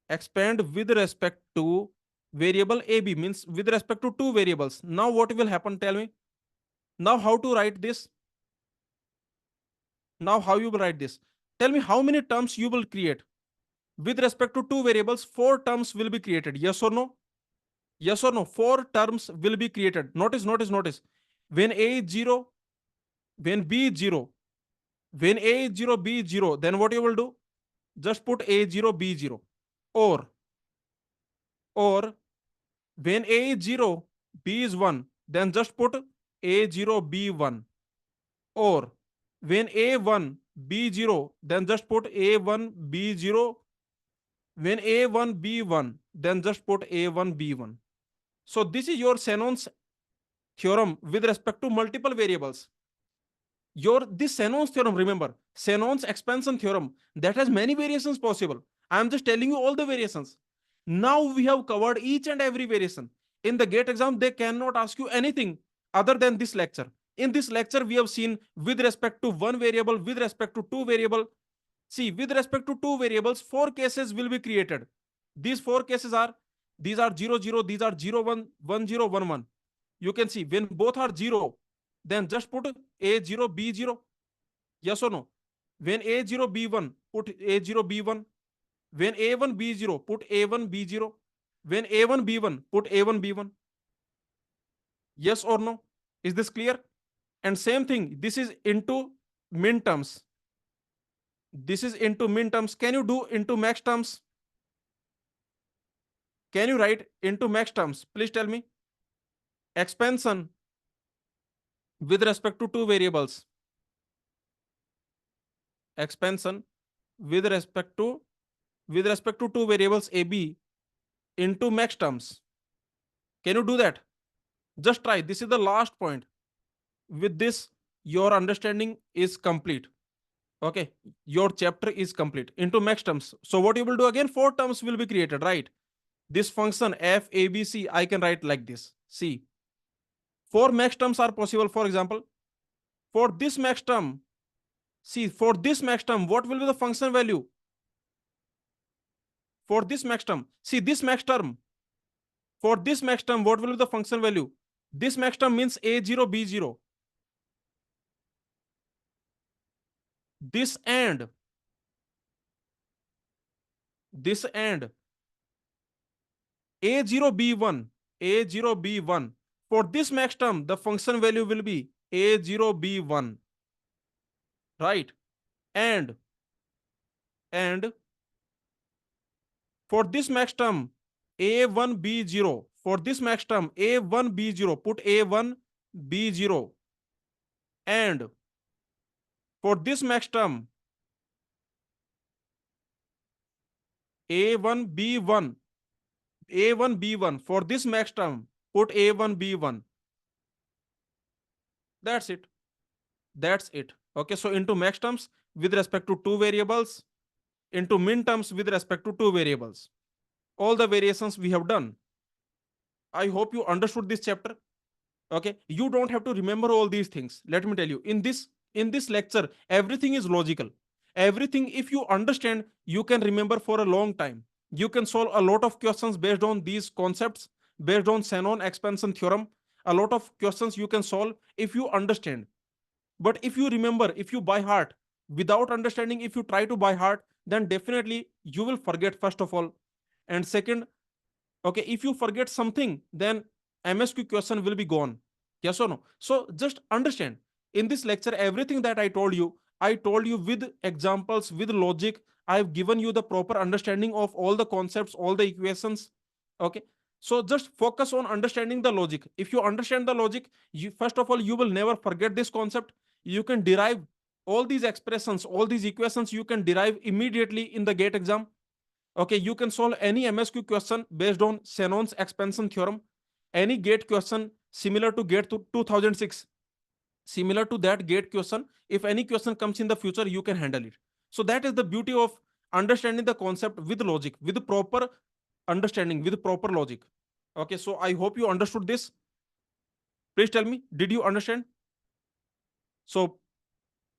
expand with respect to variable a b means with respect to two variables. Now what will happen? Tell me. Now how to write this? Now how you will write this? Tell me how many terms you will create. With respect to two variables, four terms will be created. Yes or no? Yes or no? Four terms will be created. Notice. When a is 0, when b is 0, when a is 0, b is 0, then what you will do? Just put a 0, b 0. Or, or when a is 0, b is 1, then just put a 0, b 1. Or when a 1, b 0, then just put a 1, b 0. When a 1, b 1, then just put a 1, b 1. So this is your Shannon's theorem with respect to multiple variables. Your this Shannon's theorem, remember, Shannon's expansion theorem, that has many variations possible. I am just telling you all the variations. Now we have covered each and every variation. In the GATE exam, they cannot ask you anything other than this lecture. In this lecture, we have seen with respect to one variable, with respect to two variable. See, with respect to two variables, four cases will be created. These four cases are, these are 0, 0, these are 0, 1, 1, 0, 1, 1. You can see when both are 0, then just put a0, b0. Yes or no? When a0, b1, put a0, b1. When a1, b0, put a1, b0. When a1, b1, put a1, b1. Yes or no? Is this clear? And same thing, this is into min terms. This is into min terms. Can you do into max terms? Can you write into max terms? Please tell me. Expansion with respect to two variables. Expansion with respect to two variables a b into max terms. Can you do that? Just try. This is the last point. With this, your understanding is complete. Okay, your chapter is complete into max terms. So what you will do again? Four terms will be created, right? This function f a b c, I can write like this. See, four max terms are possible. For example, for this max term, see, for this max term, what will be the function value? For this max term, see this max term. For this max term, what will be the function value? This max term means a0, b0. This and a0, b1, a0, b1. For this max term, the function value will be a0, b1, right? And for this max term, a1, b0. For this max term, a1, b0, put a1, b0. And for this max term, a1, b1, a1, b1. For this max term, put a1, b1. That's it. That's it. Okay, so into max terms with respect to two variables, into min terms with respect to two variables. All the variations we have done. I hope you understood this chapter. Okay, you don't have to remember all these things. Let me tell you, in this lecture, everything is logical. Everything, if you understand, you can remember for a long time. You can solve a lot of questions based on these concepts, based on Shannon expansion theorem. A lot of questions you can solve if you understand. But if you remember, if you by heart, without understanding, if you try to by heart, then definitely you will forget, first of all. And second, okay, if you forget something, then MSQ question will be gone. Yes or no? So just understand. In this lecture, everything that I told you with examples, with logic. I've given you the proper understanding of all the concepts, all the equations. Okay. So just focus on understanding the logic. If you understand the logic, you first of all, you will never forget this concept. You can derive all these expressions, all these equations, you can derive immediately in the GATE exam. Okay, you can solve any MSQ question based on Shannon's expansion theorem. Any GATE question similar to GATE 2006, similar to that GATE question, if any question comes in the future, you can handle it. So that is the beauty of understanding the concept with logic, with proper understanding, with proper logic. Okay, so I hope you understood this. Please tell me, did you understand? So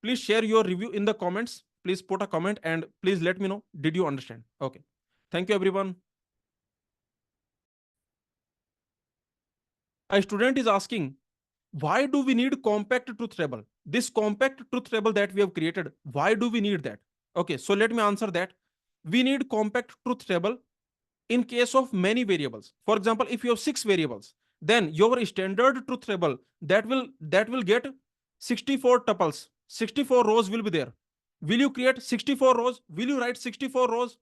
please share your review in the comments. Please put a comment and please let me know, did you understand? Okay. Thank you, everyone. A student is asking, why do we need compact truth table? This compact truth table that we have created, why do we need that? Okay, so let me answer that. We need compact truth table in case of many variables. For example, if you have 6 variables, then your standard truth table that will get 64 tuples, 64 rows will be there. Will you create 64 rows? Will you write 64 rows?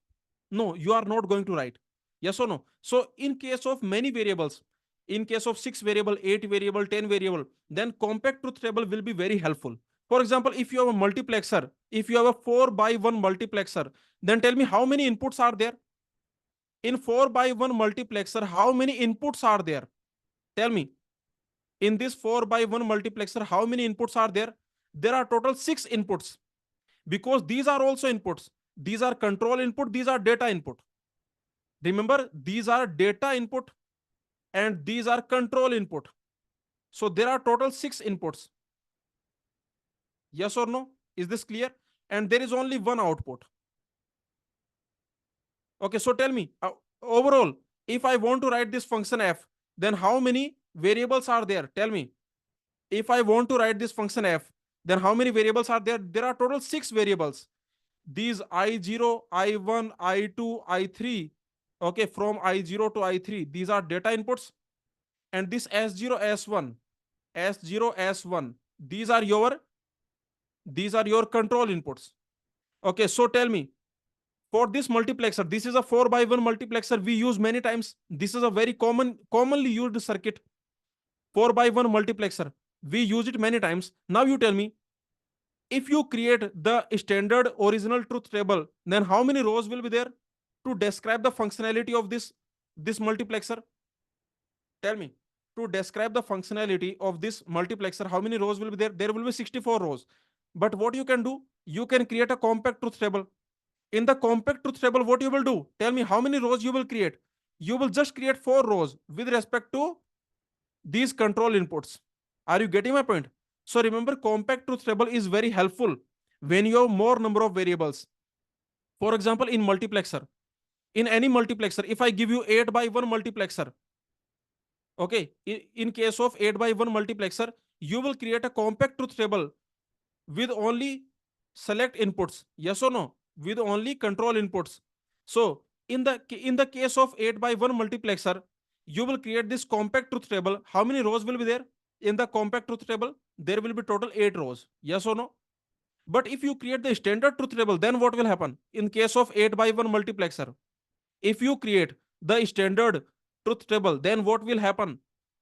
No, you are not going to write. Yes or no? So in case of many variables, in case of 6 variable, 8 variable, 10 variable, then compact truth table will be very helpful. For example, if you have a multiplexer, if you have a 4 by 1 multiplexer, then tell me how many inputs are there? In 4 by 1 multiplexer, how many inputs are there? Tell me. In this 4 by 1 multiplexer, how many inputs are there? There are total 6 inputs, because these are also inputs. These are control input, these are data input. Remember, these are data input and these are control input. So there are total 6 inputs. Yes or no? Is this clear? And there is only one output. Okay, so tell me, overall, if I want to write this function f, then how many variables are there? Tell me. If I want to write this function f, then how many variables are there? There are total 6 variables. These I0, I1, I2, I3, okay, from I0 to I3, these are data inputs. And this S0, S1, S0, S1, these are your control inputs. Okay, so tell me, for this multiplexer, this is a 4 by 1 multiplexer we use many times. This is a very commonly used circuit. 4 by 1 multiplexer. We use it many times. Now you tell me, if you create the standard original truth table, then how many rows will be there to describe the functionality of this multiplexer? Tell me. To describe the functionality of this multiplexer, how many rows will be there? There will be 64 rows. But what you can do, you can create a compact truth table. In the compact truth table, what you will do? Tell me how many rows you will create. You will just create 4 rows with respect to these control inputs. Are you getting my point? So remember, compact truth table is very helpful when you have more number of variables. For example, in multiplexer, in any multiplexer, if I give you 8 by 1 multiplexer, okay, in case of 8 by 1 multiplexer, you will create a compact truth table with only select inputs. Yes or no? With only control inputs. So in the case of 8 by 1 multiplexer, you will create this compact truth table. How many rows will be there in the compact truth table? There will be total 8 rows. Yes or no? But if you create the standard truth table, then what will happen? In case of 8 by 1 multiplexer, if you create the standard truth table, then what will happen?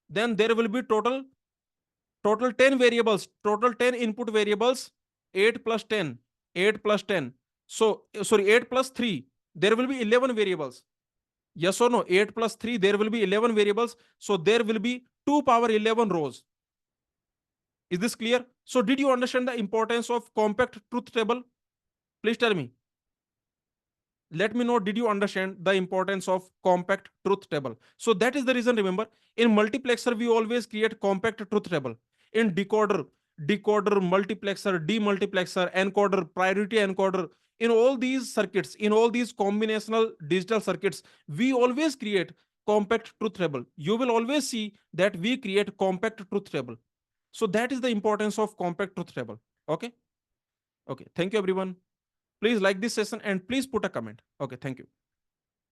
Then there will be total 10 variables, total 10 input variables, 8 plus 10, 8 plus 10. So, sorry, 8 plus 3, there will be 11 variables. Yes or no? 8 plus 3, there will be 11 variables. So, there will be 2 power 11 rows. Is this clear? So, did you understand the importance of compact truth table? Please tell me. Let me know, did you understand the importance of compact truth table? So that is the reason, remember, in multiplexer we always create compact truth table. In decoder, multiplexer, demultiplexer, encoder, priority encoder, in all these circuits, in all these combinational digital circuits, we always create compact truth table. You will always see that we create compact truth table. So that is the importance of compact truth table. Okay, thank you everyone. Please like this session and please put a comment. Okay, thank you.